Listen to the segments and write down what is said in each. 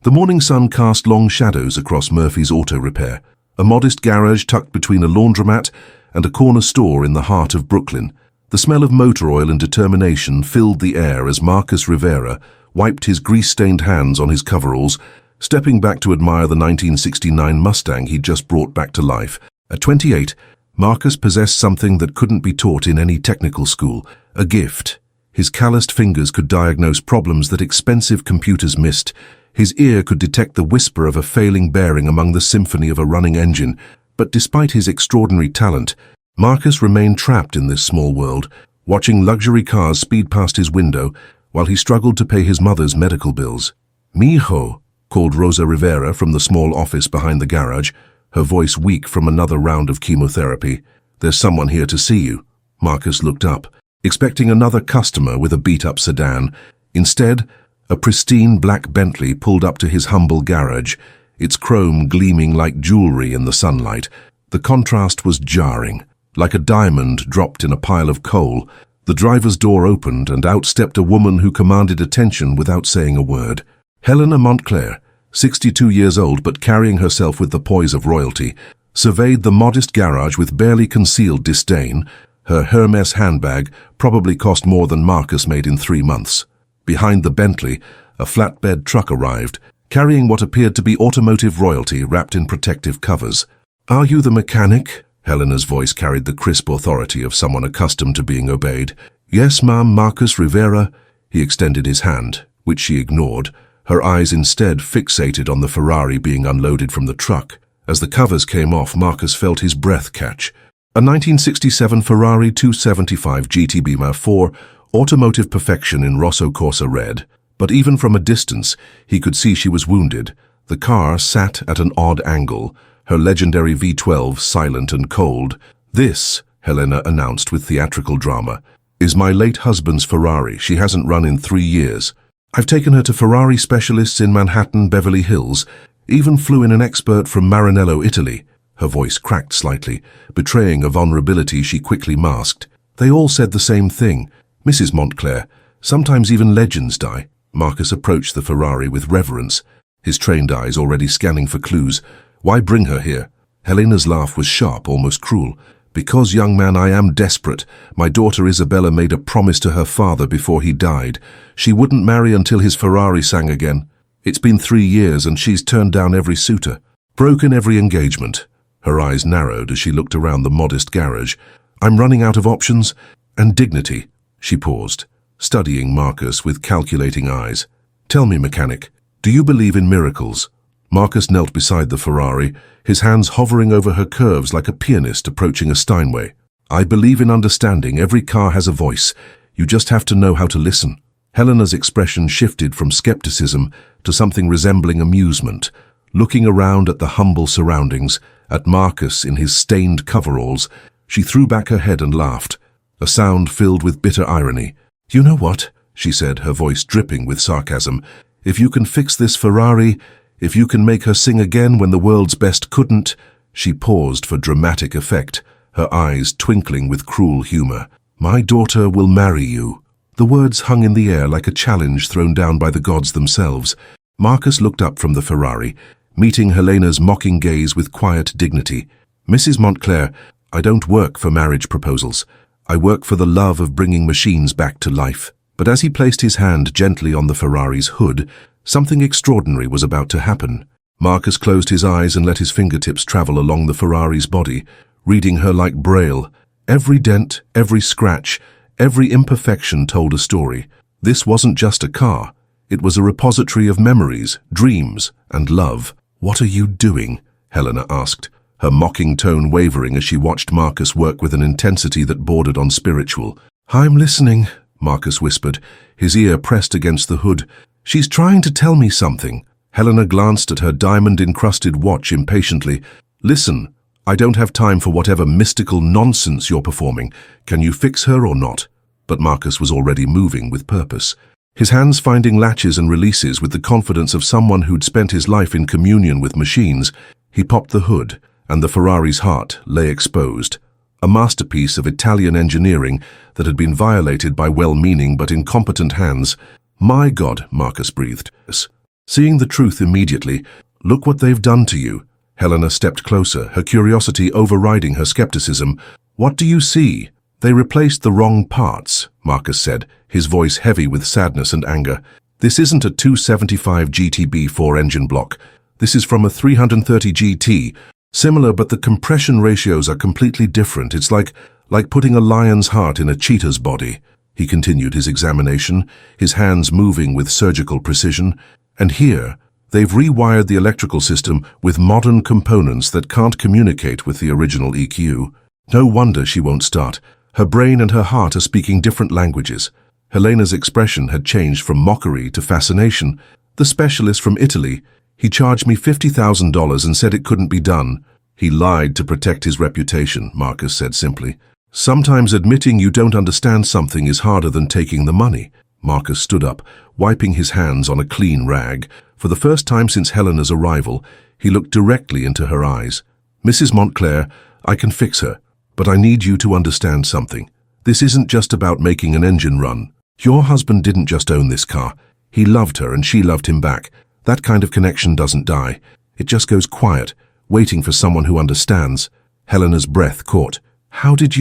The morning sun cast long shadows across Murphy's Auto Repair, a modest garage tucked between a laundromat and a corner store in the heart of Brooklyn. The smell of motor oil and determination filled the air as Marcus Rivera wiped his grease-stained hands on his coveralls, stepping back to admire the 1969 Mustang he'd just brought back to life. At 28, Marcus possessed something that couldn't be taught in any technical school, a gift. His calloused fingers could diagnose problems that expensive computers missed. His ear could detect the whisper of a failing bearing among the symphony of a running engine. But despite his extraordinary talent, Marcus remained trapped in this small world, watching luxury cars speed past his window while he struggled to pay his mother's medical bills. "Mijo," called Rosa Rivera from the small office behind the garage, her voice weak from another round of chemotherapy. "There's someone here to see you." Marcus looked up, expecting another customer with a beat-up sedan. Instead, a pristine black Bentley pulled up to his humble garage, its chrome gleaming like jewelry in the sunlight. The contrast was jarring, like a diamond dropped in a pile of coal. The driver's door opened and out stepped a woman who commanded attention without saying a word. Helena Montclair, 62 years old but carrying herself with the poise of royalty, surveyed the modest garage with barely concealed disdain. Her Hermes handbag probably cost more than Marcus made in 3 months. Behind the Bentley, a flatbed truck arrived, carrying what appeared to be automotive royalty wrapped in protective covers. "Are you the mechanic?" Helena's voice carried the crisp authority of someone accustomed to being obeyed. "Yes, ma'am, Marcus Rivera." He extended his hand, which she ignored, her eyes instead fixated on the Ferrari being unloaded from the truck. As the covers came off, Marcus felt his breath catch. A 1967 Ferrari 275 GTB MA4, automotive perfection in Rosso Corsa red. But even from a distance, he could see she was wounded. The car sat at an odd angle, her legendary V12 silent and cold. "This," Helena announced with theatrical drama, "is my late husband's Ferrari. She hasn't run in 3 years. I've taken her to Ferrari specialists in Manhattan, Beverly Hills, even flew in an expert from Maranello, Italy." Her voice cracked slightly, betraying a vulnerability she quickly masked. "They all said the same thing. Mrs. Montclair, sometimes even legends die." Marcus approached the Ferrari with reverence, his trained eyes already scanning for clues. "Why bring her here?" Helena's laugh was sharp, almost cruel. "Because, young man, I am desperate. My daughter Isabella made a promise to her father before he died. She wouldn't marry until his Ferrari sang again. It's been 3 years and she's turned down every suitor, broken every engagement." Her eyes narrowed as she looked around the modest garage. "I'm running out of options and dignity." She paused, studying Marcus with calculating eyes. "Tell me, mechanic, do you believe in miracles?" Marcus knelt beside the Ferrari, his hands hovering over her curves like a pianist approaching a Steinway. "I believe in understanding. Every car has a voice. You just have to know how to listen." Helena's expression shifted from skepticism to something resembling amusement. Looking around at the humble surroundings, at Marcus in his stained coveralls, she threw back her head and laughed, a sound filled with bitter irony. "You know what?" she said, her voice dripping with sarcasm. "If you can fix this Ferrari, if you can make her sing again when the world's best couldn't." She paused for dramatic effect, her eyes twinkling with cruel humor. "My daughter will marry you." The words hung in the air like a challenge thrown down by the gods themselves. Marcus looked up from the Ferrari, meeting Helena's mocking gaze with quiet dignity. "Mrs. Montclair, I don't work for marriage proposals. I work for the love of bringing machines back to life." But as he placed his hand gently on the Ferrari's hood, something extraordinary was about to happen. Marcus closed his eyes and let his fingertips travel along the Ferrari's body, reading her like Braille. Every dent, every scratch, every imperfection told a story. This wasn't just a car. It was a repository of memories, dreams, and love. "What are you doing?" Helena asked, her mocking tone wavering as she watched Marcus work with an intensity that bordered on spiritual. "I'm listening," Marcus whispered, his ear pressed against the hood. "She's trying to tell me something." Helena glanced at her diamond-encrusted watch impatiently. "Listen, I don't have time for whatever mystical nonsense you're performing. Can you fix her or not?" But Marcus was already moving with purpose, his hands finding latches and releases with the confidence of someone who'd spent his life in communion with machines. He popped the hood, and the Ferrari's heart lay exposed, a masterpiece of Italian engineering that had been violated by well-meaning but incompetent hands. "My God," Marcus breathed. Seeing the truth immediately, "Look what they've done to you." Helena stepped closer, her curiosity overriding her skepticism. "What do you see?" "They replaced the wrong parts," Marcus said, his voice heavy with sadness and anger. "This isn't a 275 GTB4 engine block. This is from a 330 GT. Similar, but the compression ratios are completely different. It's like putting a lion's heart in a cheetah's body." He continued his examination, his hands moving with surgical precision. "And here, they've rewired the electrical system with modern components that can't communicate with the original EQ. No wonder she won't start. Her brain and her heart are speaking different languages." Helena's expression had changed from mockery to fascination. "The specialist from Italy, he charged me $50,000 and said it couldn't be done." "He lied to protect his reputation," Marcus said simply. "Sometimes admitting you don't understand something is harder than taking the money." Marcus stood up, wiping his hands on a clean rag. For the first time since Helena's arrival, he looked directly into her eyes. "Mrs. Montclair, I can fix her, but I need you to understand something. This isn't just about making an engine run. Your husband didn't just own this car. He loved her and she loved him back. That kind of connection doesn't die. It just goes quiet, waiting for someone who understands." Helena's breath caught. How could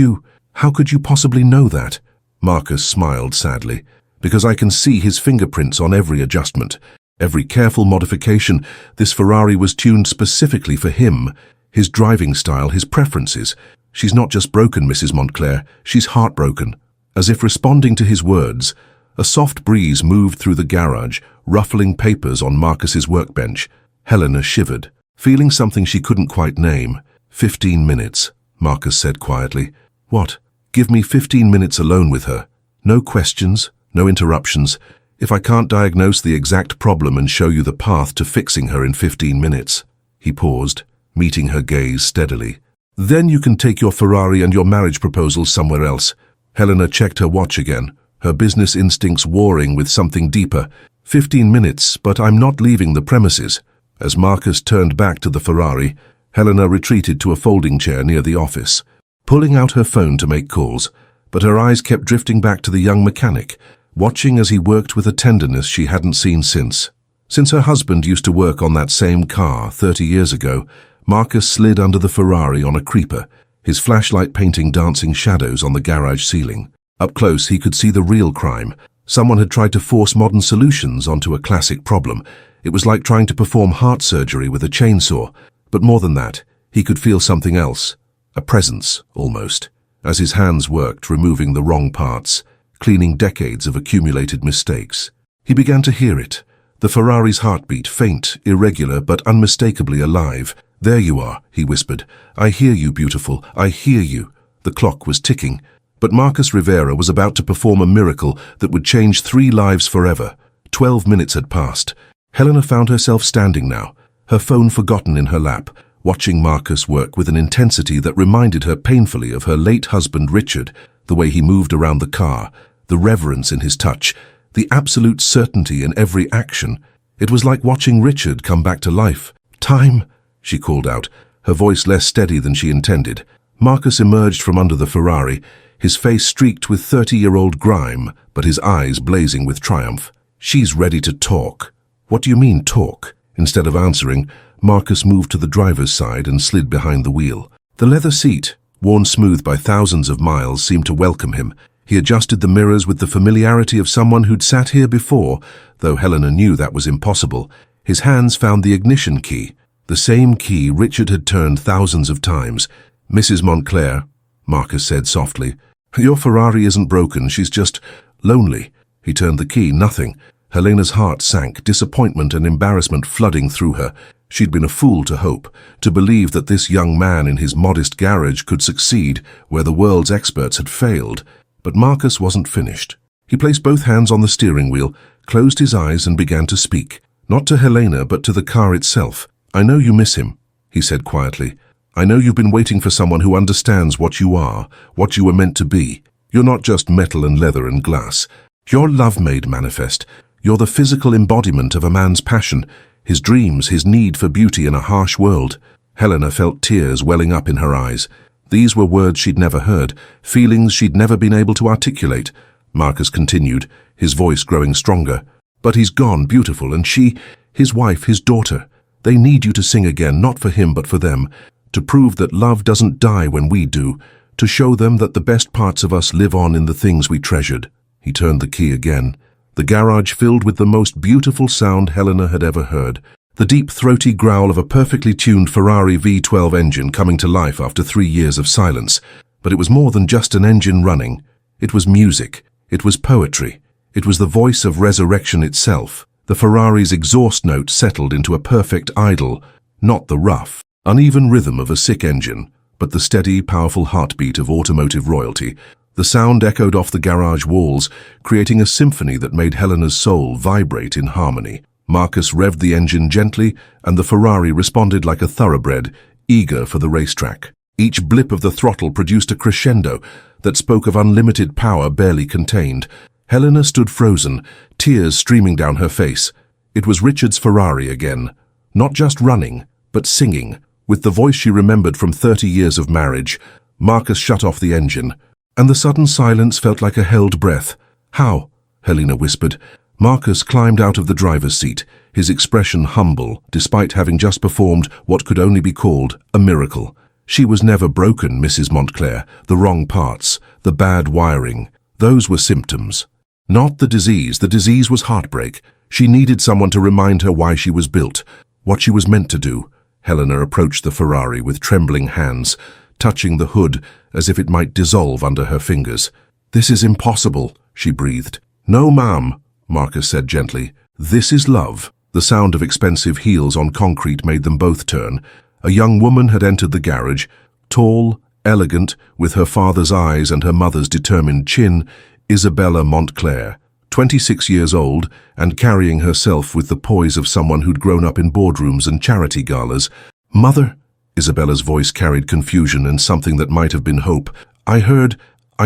you possibly know that?" Marcus smiled sadly. "Because I can see his fingerprints on every adjustment, every careful modification. This Ferrari was tuned specifically for him, his driving style, his preferences. She's not just broken, Mrs. Montclair, she's heartbroken." As if responding to his words, a soft breeze moved through the garage, ruffling papers on Marcus's workbench. Helena shivered, feeling something she couldn't quite name. 15 minutes, Marcus said quietly. "What? Give me 15 minutes alone with her. No questions, no interruptions. If I can't diagnose the exact problem and show you the path to fixing her in 15 minutes. He paused, meeting her gaze steadily. "Then you can take your Ferrari and your marriage proposal somewhere else." Helena checked her watch again, her business instincts warring with something deeper. 15 minutes, but I'm not leaving the premises." As Marcus turned back to the Ferrari, Helena retreated to a folding chair near the office, pulling out her phone to make calls, but her eyes kept drifting back to the young mechanic, watching as he worked with a tenderness she hadn't seen since. Since her husband used to work on that same car 30 years ago, Marcus slid under the Ferrari on a creeper, his flashlight painting dancing shadows on the garage ceiling. Up close, he could see the real crime. Someone had tried to force modern solutions onto a classic problem. It was like trying to perform heart surgery with a chainsaw. But more than that, he could feel something else. A presence, almost, as his hands worked, removing the wrong parts, cleaning decades of accumulated mistakes. He began to hear it. The Ferrari's heartbeat, faint, irregular, but unmistakably alive. "There you are," he whispered. "I hear you, beautiful. I hear you." The clock was ticking. But Marcus Rivera was about to perform a miracle that would change 3 lives forever. 12 minutes had passed. Helena found herself standing now, her phone forgotten in her lap, watching Marcus work with an intensity that reminded her painfully of her late husband Richard, the way he moved around the car, the reverence in his touch, the absolute certainty in every action. It was like watching Richard come back to life. "Time," she called out, her voice less steady than she intended. Marcus emerged from under the Ferrari, his face streaked with 30-year-old grime, but his eyes blazing with triumph. "She's ready to talk." "What do you mean, talk?" Instead of answering, Marcus moved to the driver's side and slid behind the wheel. The leather seat, worn smooth by thousands of miles, seemed to welcome him. He adjusted the mirrors with the familiarity of someone who'd sat here before, though Helena knew that was impossible. His hands found the ignition key, the same key Richard had turned thousands of times. "Mrs. Montclair," Marcus said softly, "your Ferrari isn't broken, she's just lonely." He turned the key, nothing. Helena's heart sank, disappointment and embarrassment flooding through her. She'd been a fool to hope, to believe that this young man in his modest garage could succeed where the world's experts had failed. But Marcus wasn't finished. He placed both hands on the steering wheel, closed his eyes and began to speak. Not to Helena, but to the car itself. "I know you miss him," he said quietly. "I know you've been waiting for someone who understands what you are, what you were meant to be. You're not just metal and leather and glass. You're love-made manifest. You're the physical embodiment of a man's passion, his dreams, his need for beauty in a harsh world." Helena felt tears welling up in her eyes. These were words she'd never heard, feelings she'd never been able to articulate. Marcus continued, his voice growing stronger. But he's gone, beautiful, and she, his wife, his daughter. They need you to sing again, not for him but for them, to prove that love doesn't die when we do, to show them that the best parts of us live on in the things we treasured. He turned the key again. The garage filled with the most beautiful sound Helena had ever heard. The deep, throaty growl of a perfectly tuned Ferrari V12 engine coming to life after 3 years of silence. But it was more than just an engine running. It was music. It was poetry. It was the voice of resurrection itself. The Ferrari's exhaust note settled into a perfect idyll, not the rough, uneven rhythm of a sick engine, but the steady, powerful heartbeat of automotive royalty. The sound echoed off the garage walls, creating a symphony that made Helena's soul vibrate in harmony. Marcus revved the engine gently, and the Ferrari responded like a thoroughbred, eager for the racetrack. Each blip of the throttle produced a crescendo that spoke of unlimited power barely contained. Helena stood frozen, tears streaming down her face. It was Richard's Ferrari again, not just running, but singing. With the voice she remembered from 30 years of marriage, Marcus shut off the engine, and the sudden silence felt like a held breath. "How?" Helena whispered. Marcus climbed out of the driver's seat, his expression humble, despite having just performed what could only be called a miracle. She was never broken, Mrs. Montclair. The wrong parts, the bad wiring, those were symptoms. Not the disease. The disease was heartbreak. She needed someone to remind her why she was built, what she was meant to do. Helena approached the Ferrari with trembling hands, touching the hood as if it might dissolve under her fingers. "This is impossible," she breathed. "No, ma'am," Marcus said gently. "This is love." The sound of expensive heels on concrete made them both turn. A young woman had entered the garage, tall, elegant, with her father's eyes and her mother's determined chin, Isabella Montclair, 26 years old and carrying herself with the poise of someone who'd grown up in boardrooms and charity galas. "Mother," Isabella's voice carried confusion and something that might have been hope. I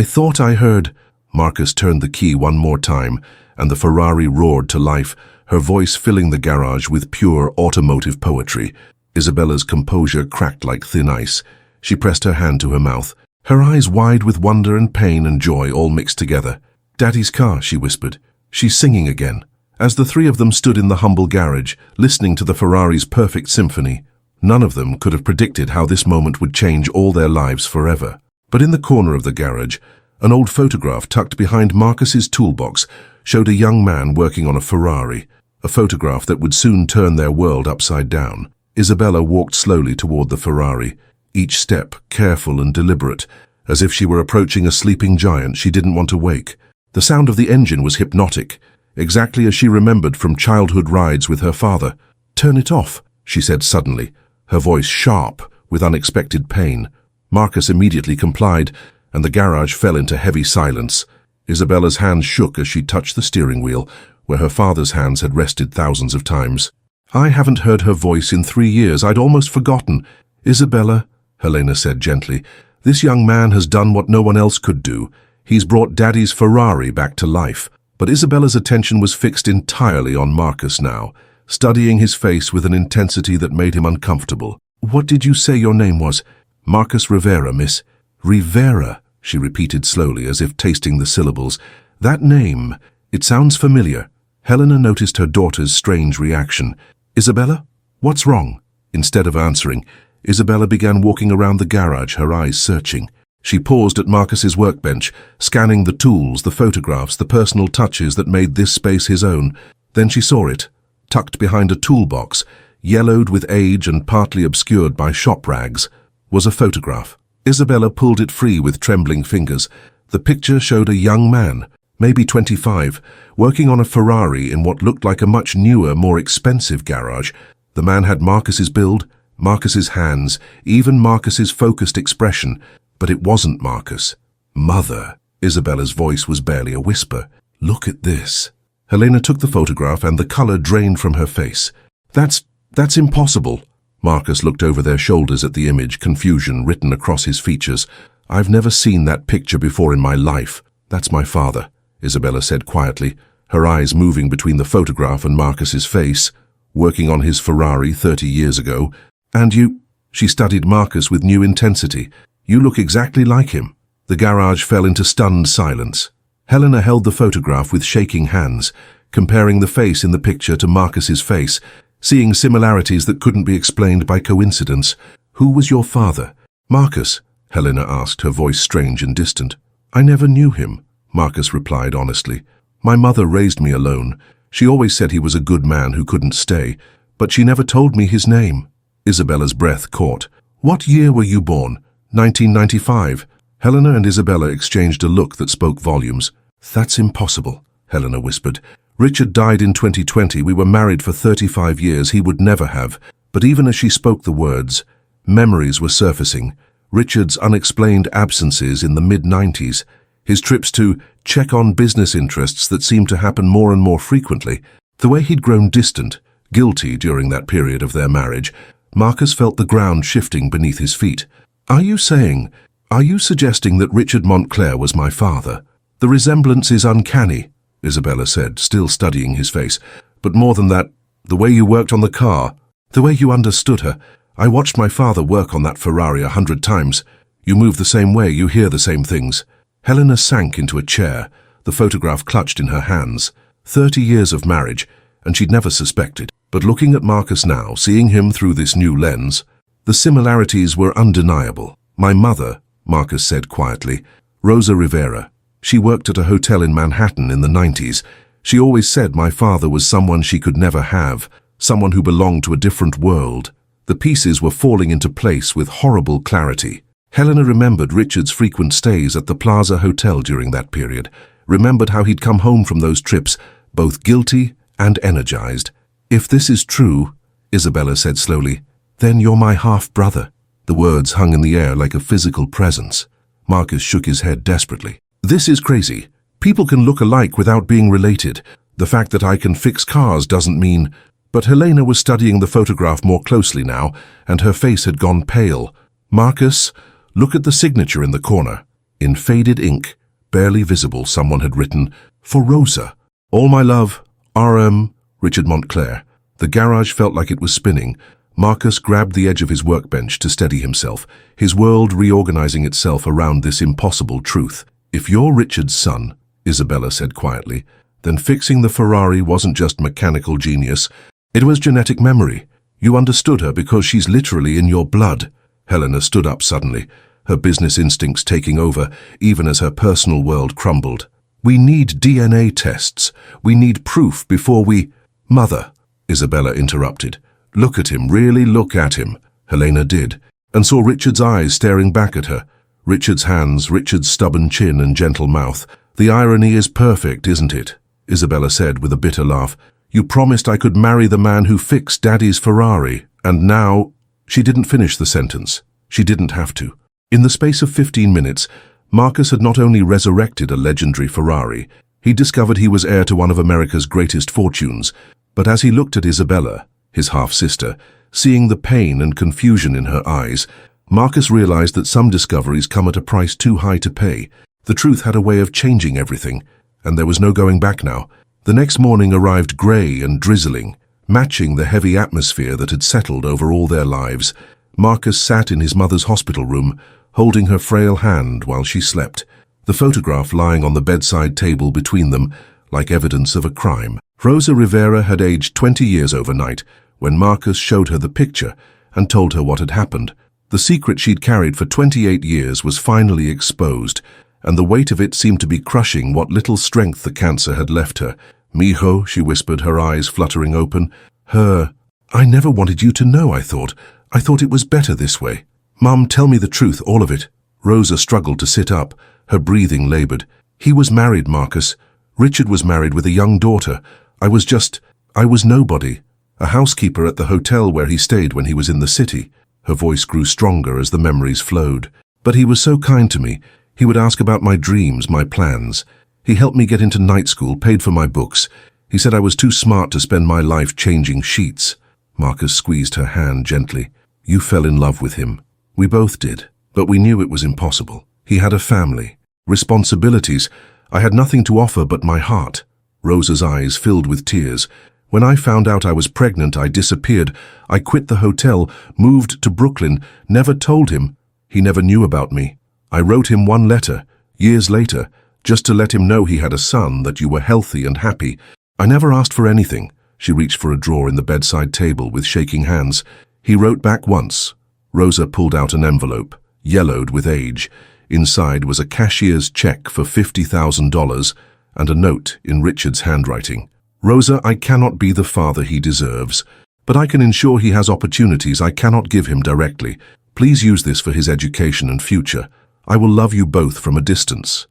thought I heard." Marcus turned the key one more time, and the Ferrari roared to life, her voice filling the garage with pure automotive poetry. Isabella's composure cracked like thin ice. She pressed her hand to her mouth, her eyes wide with wonder and pain and joy all mixed together. "Daddy's car," she whispered. "She's singing again." As the three of them stood in the humble garage, listening to the Ferrari's perfect symphony, none of them could have predicted how this moment would change all their lives forever. But in the corner of the garage, an old photograph tucked behind Marcus's toolbox showed a young man working on a Ferrari, a photograph that would soon turn their world upside down. Isabella walked slowly toward the Ferrari, each step careful and deliberate, as if she were approaching a sleeping giant she didn't want to wake. The sound of the engine was hypnotic, exactly as she remembered from childhood rides with her father. "Turn it off," she said suddenly, her voice sharp with unexpected pain. Marcus immediately complied, and the garage fell into heavy silence. Isabella's hands shook as she touched the steering wheel, where her father's hands had rested thousands of times. "I haven't heard her voice in 3 years. I'd almost forgotten." "Isabella," Helena said gently, "this young man has done what no one else could do. He's brought Daddy's Ferrari back to life." But Isabella's attention was fixed entirely on Marcus now, studying his face with an intensity that made him uncomfortable. "What did you say your name was?" "Marcus Rivera, miss." "Rivera," she repeated slowly as if tasting the syllables. "That name, it sounds familiar." Helena noticed her daughter's strange reaction. "Isabella, what's wrong?" Instead of answering, Isabella began walking around the garage, her eyes searching. She paused at Marcus's workbench, scanning the tools, the photographs, the personal touches that made this space his own. Then she saw it, tucked behind a toolbox, yellowed with age and partly obscured by shop rags, was a photograph. Isabella pulled it free with trembling fingers. The picture showed a young man, maybe 25, working on a Ferrari in what looked like a much newer, more expensive garage. The man had Marcus's build, Marcus's hands, even Marcus's focused expression, but it wasn't Marcus. "Mother," Isabella's voice was barely a whisper. "Look at this." Helena took the photograph and the color drained from her face. That's impossible." Marcus looked over their shoulders at the image, confusion written across his features. "I've never seen that picture before in my life." "That's my father," Isabella said quietly, her eyes moving between the photograph and Marcus's face, working on his Ferrari 30 years ago. "And you—" She studied Marcus with new intensity. "You look exactly like him." The garage fell into stunned silence. Helena held the photograph with shaking hands, comparing the face in the picture to Marcus's face, seeing similarities that couldn't be explained by coincidence. "Who was your father?" "Marcus," Helena asked, her voice strange and distant. "I never knew him," Marcus replied honestly. "My mother raised me alone. She always said he was a good man who couldn't stay, but she never told me his name." Isabella's breath caught. "What year were you born?" 1995. Helena and Isabella exchanged a look that spoke volumes. "That's impossible," Helena whispered. "Richard died in 2020. We were married for 35 years. He would never have." But even as she spoke the words, memories were surfacing. Richard's unexplained absences in the mid-90s, his trips to check on business interests that seemed to happen more and more frequently, the way he'd grown distant, guilty during that period of their marriage. Marcus felt the ground shifting beneath his feet. Are you suggesting that Richard Montclair was my father?" "The resemblance is uncanny," Isabella said, still studying his face. "But more than that, the way you worked on the car, the way you understood her. I watched my father work on that Ferrari 100 times. You move the same way, you hear the same things." Helena sank into a chair, the photograph clutched in her hands. 30 years of marriage, and she'd never suspected. But looking at Marcus now, seeing him through this new lens, the similarities were undeniable. "My mother," Marcus said quietly, "Rosa Rivera. She worked at a hotel in Manhattan in the 90s. She always said my father was someone she could never have, someone who belonged to a different world." The pieces were falling into place with horrible clarity. Helena remembered Richard's frequent stays at the Plaza Hotel during that period, remembered how he'd come home from those trips, both guilty and energized. "If this is true," Isabella said slowly, "then you're my half-brother." The words hung in the air like a physical presence. Marcus shook his head desperately. "This is crazy. People can look alike without being related. The fact that I can fix cars doesn't mean—" But Helena was studying the photograph more closely now, and her face had gone pale. "Marcus, look at the signature in the corner." In faded ink, barely visible, someone had written, "For Rosa. All my love, R.M. Richard Montclair." The garage felt like it was spinning. Marcus grabbed the edge of his workbench to steady himself, his world reorganizing itself around this impossible truth. "If you're Richard's son," Isabella said quietly, "then fixing the Ferrari wasn't just mechanical genius. It was genetic memory. You understood her because she's literally in your blood." Helena stood up suddenly, her business instincts taking over, even as her personal world crumbled. "We need DNA tests. We need proof before we—" "Mother," Isabella interrupted. "Look at him, really look at him." Helena did, and saw Richard's eyes staring back at her. Richard's hands, Richard's stubborn chin and gentle mouth. "The irony is perfect, isn't it?" Isabella said with a bitter laugh. "You promised I could marry the man who fixed Daddy's Ferrari, and now—" She didn't finish the sentence. She didn't have to. In the space of 15 minutes, Marcus had not only resurrected a legendary Ferrari, he discovered he was heir to one of America's greatest fortunes. But as he looked at Isabella, his half-sister, seeing the pain and confusion in her eyes, Marcus realized that some discoveries come at a price too high to pay. The truth had a way of changing everything, and there was no going back now. The next morning arrived grey and drizzling, matching the heavy atmosphere that had settled over all their lives. Marcus sat in his mother's hospital room, holding her frail hand while she slept, the photograph lying on the bedside table between them, like evidence of a crime. Rosa Rivera had aged 20 years overnight when Marcus showed her the picture and told her what had happened. The secret she'd carried for 28 years was finally exposed, and the weight of it seemed to be crushing what little strength the cancer had left her. "Mijo," she whispered, her eyes fluttering open. "I never wanted you to know, I thought. I thought it was better this way." "Mum, tell me the truth, all of it." Rosa struggled to sit up, her breathing labored. "He was married, Marcus. Richard was married with a young daughter. I was nobody. A housekeeper at the hotel where he stayed when he was in the city." Her voice grew stronger as the memories flowed. "But he was so kind to me. He would ask about my dreams, my plans. He helped me get into night school, paid for my books. He said I was too smart to spend my life changing sheets." Marcus squeezed her hand gently. "You fell in love with him. We both did, but we knew it was impossible. He had a family, responsibilities. I had nothing to offer but my heart." Rosa's eyes filled with tears. "When I found out I was pregnant, I disappeared. I quit the hotel, moved to Brooklyn, never told him. He never knew about me. I wrote him one letter, years later, just to let him know he had a son, that you were healthy and happy. I never asked for anything. She reached for a drawer in the bedside table with shaking hands. He wrote back once. Rosa pulled out an envelope, yellowed with age. Inside was a cashier's check for $50,000 and a note in Richard's handwriting. Rosa, I cannot be the father he deserves, but I can ensure he has opportunities I cannot give him directly. Please use this for his education and future. I will love you both from a distance.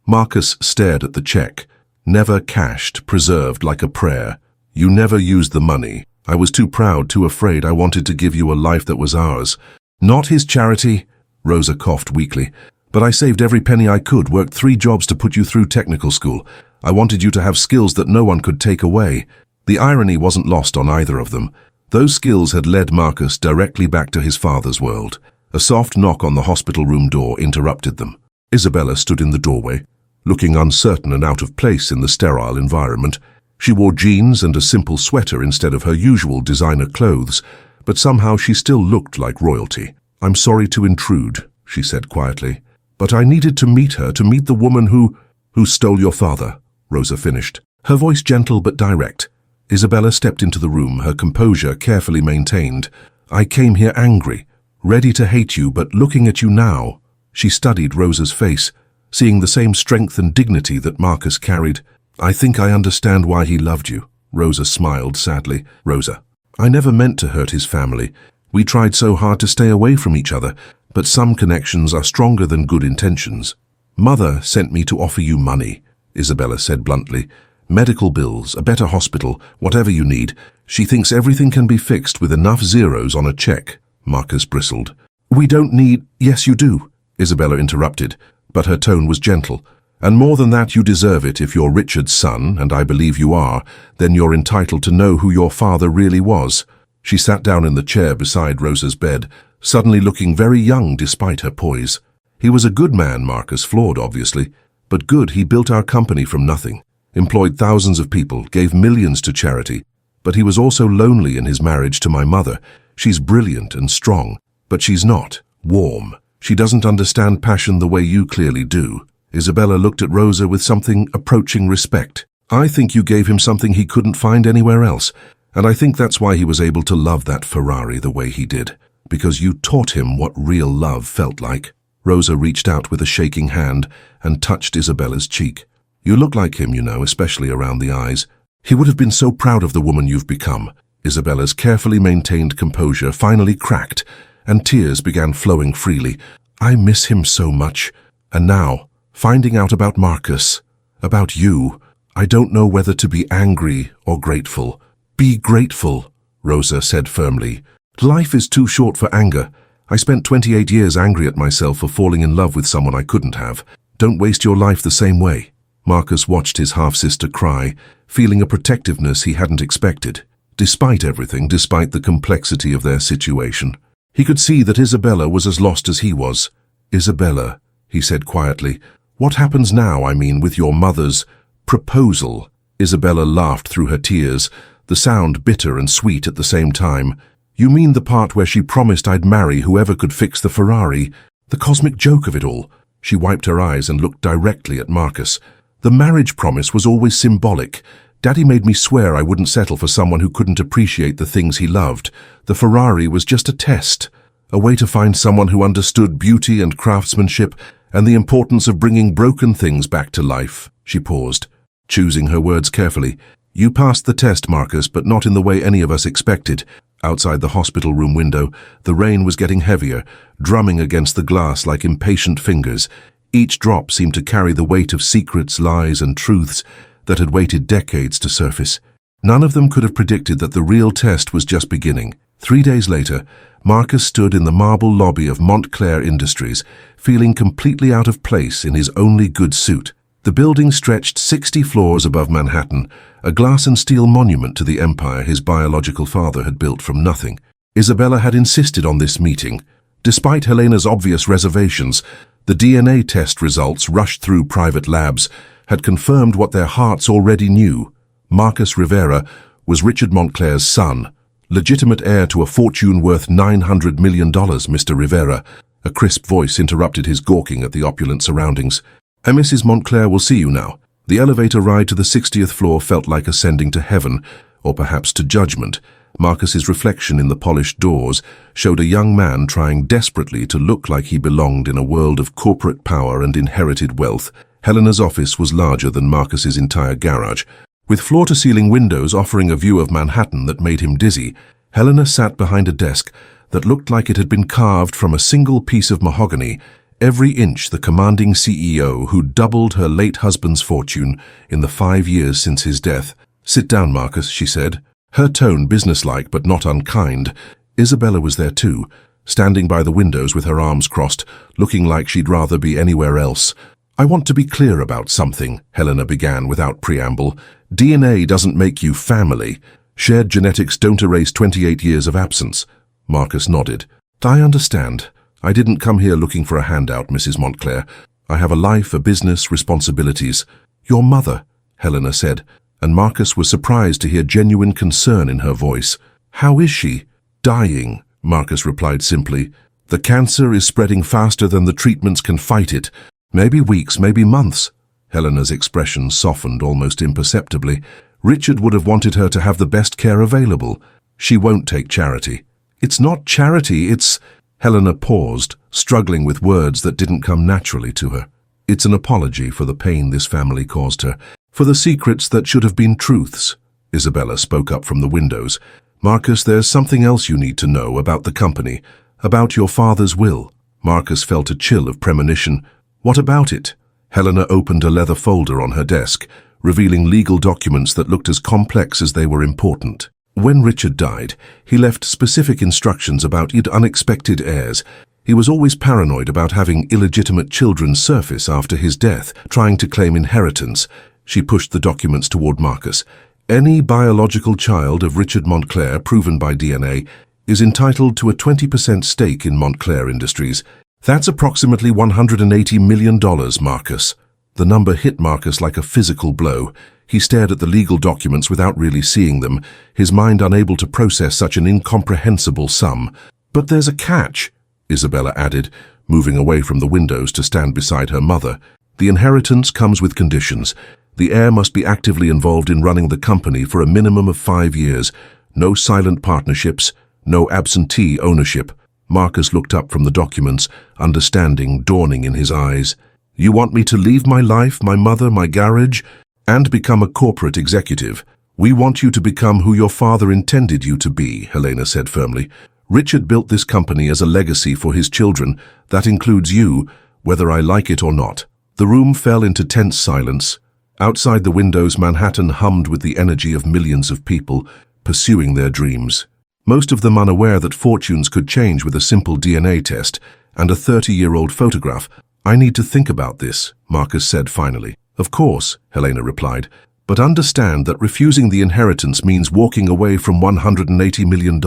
Marcus stared at the check. Never cashed, preserved like a prayer. You never used the money. I was too proud, too afraid. I wanted to give you a life that was ours. Not his charity, Rosa coughed weakly. But I saved every penny I could, worked 3 jobs to put you through technical school. I wanted you to have skills that no one could take away. The irony wasn't lost on either of them. Those skills had led Marcus directly back to his father's world. A soft knock on the hospital room door interrupted them. Isabella stood in the doorway, looking uncertain and out of place in the sterile environment. She wore jeans and a simple sweater instead of her usual designer clothes, but somehow she still looked like royalty. I'm sorry to intrude, she said quietly, but I needed to meet her, to meet the woman who stole your father, Rosa finished, her voice gentle but direct. Isabella stepped into the room, her composure carefully maintained. I came here angry, ready to hate you, but looking at you now. She studied Rosa's face, seeing the same strength and dignity that Marcus carried. I think I understand why he loved you, Rosa smiled sadly. Rosa, I never meant to hurt his family. We tried so hard to stay away from each other, but some connections are stronger than good intentions. Mother sent me to offer you money, Isabella said bluntly. Medical bills, a better hospital, whatever you need. She thinks everything can be fixed with enough zeros on a check, Marcus bristled. We don't need— Yes, you do, Isabella interrupted, but her tone was gentle. And more than that, you deserve it. If you're Richard's son, and I believe you are, then you're entitled to know who your father really was. She sat down in the chair beside Rosa's bed, suddenly looking very young despite her poise. He was a good man, Marcus, flawed obviously, but good. He built our company from nothing, employed thousands of people, gave millions to charity. But he was also lonely in his marriage to my mother. She's brilliant and strong, but she's not warm. She doesn't understand passion the way you clearly do. Isabella looked at Rosa with something approaching respect. I think you gave him something he couldn't find anywhere else, and I think that's why he was able to love that Ferrari the way he did, because you taught him what real love felt like. Rosa reached out with a shaking hand and touched Isabella's cheek. You look like him, you know, especially around the eyes. He would have been so proud of the woman you've become. Isabella's carefully maintained composure finally cracked, and tears began flowing freely. I miss him so much. And now, finding out about Marcus, about you, I don't know whether to be angry or grateful. Be grateful, Rosa said firmly. Life is too short for anger. I spent 28 years angry at myself for falling in love with someone I couldn't have. Don't waste your life the same way. Marcus watched his half-sister cry, feeling a protectiveness he hadn't expected. Despite everything, despite the complexity of their situation, he could see that Isabella was as lost as he was. Isabella, he said quietly, what happens now, I mean, with your mother's proposal? Isabella laughed through her tears, the sound bitter and sweet at the same time. You mean the part where she promised I'd marry whoever could fix the Ferrari? The cosmic joke of it all. She wiped her eyes and looked directly at Marcus. The marriage promise was always symbolic. Daddy made me swear I wouldn't settle for someone who couldn't appreciate the things he loved. The Ferrari was just a test, a way to find someone who understood beauty and craftsmanship and the importance of bringing broken things back to life. She paused, choosing her words carefully. You passed the test, Marcus, but not in the way any of us expected. Outside the hospital room window, the rain was getting heavier, drumming against the glass like impatient fingers. Each drop seemed to carry the weight of secrets, lies, and truths that had waited decades to surface. None of them could have predicted that the real test was just beginning. 3 days later, Marcus stood in the marble lobby of Montclair Industries, feeling completely out of place in his only good suit. The building stretched 60 floors above Manhattan, a glass and steel monument to the empire his biological father had built from nothing. Isabella had insisted on this meeting. Despite Helena's obvious reservations, the DNA test results rushed through private labs had confirmed what their hearts already knew. Marcus Rivera was Richard Montclair's son, legitimate heir to a fortune worth $900 million, Mr. Rivera. A crisp voice interrupted his gawking at the opulent surroundings. Mrs. Montclair will see you now. The elevator ride to the 60th floor felt like ascending to heaven, or perhaps to judgment. Marcus's reflection in the polished doors showed a young man trying desperately to look like he belonged in a world of corporate power and inherited wealth. Helena's office was larger than Marcus's entire garage. With floor-to-ceiling windows offering a view of Manhattan that made him dizzy, Helena sat behind a desk that looked like it had been carved from a single piece of mahogany, every inch the commanding CEO who doubled her late husband's fortune in the 5 years since his death. "Sit down, Marcus," she said, her tone businesslike but not unkind. Isabella was there too, standing by the windows with her arms crossed, looking like she'd rather be anywhere else. "I want to be clear about something," Helena began without preamble. "DNA doesn't make you family. Shared genetics don't erase 28 years of absence." Marcus nodded. "I understand. I didn't come here looking for a handout, Mrs. Montclair. I have a life, a business, responsibilities." "Your mother," Helena said, and Marcus was surprised to hear genuine concern in her voice. "How is she?" "Dying," Marcus replied simply. "The cancer is spreading faster than the treatments can fight it. Maybe weeks, maybe months." Helena's expression softened almost imperceptibly. "Richard would have wanted her to have the best care available. She won't take charity." "It's not charity, it's—" Helena paused, struggling with words that didn't come naturally to her. "It's an apology for the pain this family caused her, for the secrets that should have been truths." Isabella spoke up from the windows. "Marcus, there's something else you need to know about the company, about your father's will." Marcus felt a chill of premonition. "What about it?" Helena opened a leather folder on her desk, revealing legal documents that looked as complex as they were important. "When Richard died, he left specific instructions about unexpected heirs. He was always paranoid about having illegitimate children surface after his death, trying to claim inheritance." She pushed the documents toward Marcus. "Any biological child of Richard Montclair, proven by DNA, is entitled to a 20% stake in Montclair Industries. That's approximately $180 million, Marcus." The number hit Marcus like a physical blow. He stared at the legal documents without really seeing them, his mind unable to process such an incomprehensible sum. "But there's a catch," Isabella added, moving away from the windows to stand beside her mother. "The inheritance comes with conditions. The heir must be actively involved in running the company for a minimum of 5 years. No silent partnerships, no absentee ownership." Marcus looked up from the documents, understanding dawning in his eyes. "You want me to leave my life, my mother, my garage, and become a corporate executive? We want you to become who your father intended you to be," Helena said firmly. "Richard built this company as a legacy for his children. That includes you, whether I like it or not." The room fell into tense silence. Outside the windows, Manhattan hummed with the energy of millions of people pursuing their dreams. Most of them unaware that fortunes could change with a simple DNA test and a 30-year-old photograph. "I need to think about this," Marcus said finally. "Of course," Helena replied, "but understand that refusing the inheritance means walking away from $180 million,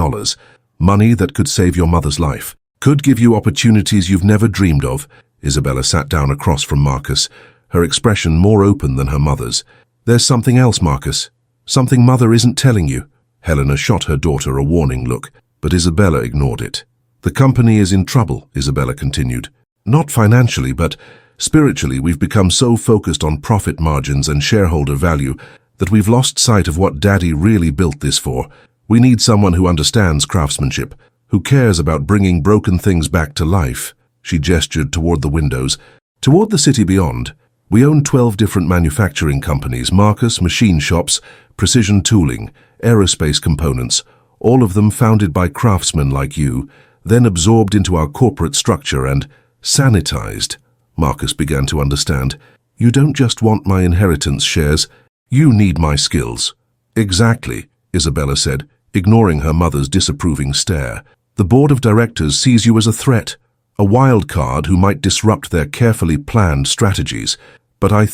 money that could save your mother's life, could give you opportunities you've never dreamed of." Isabella sat down across from Marcus, her expression more open than her mother's. "There's something else, Marcus. Something Mother isn't telling you." Helena shot her daughter a warning look, but Isabella ignored it. "The company is in trouble," Isabella continued. "Not financially, but spiritually. We've become so focused on profit margins and shareholder value that we've lost sight of what Daddy really built this for. We need someone who understands craftsmanship, who cares about bringing broken things back to life." She gestured toward the windows. "Toward the city beyond. We own 12 different manufacturing companies, Marcus, machine shops, precision tooling, aerospace components, all of them founded by craftsmen like you, then absorbed into our corporate structure and sanitized." Marcus began to understand. "You don't just want my inheritance shares, you need my skills." "Exactly," Isabella said, ignoring her mother's disapproving stare. "The board of directors sees you as a threat, a wild card who might disrupt their carefully planned strategies. But I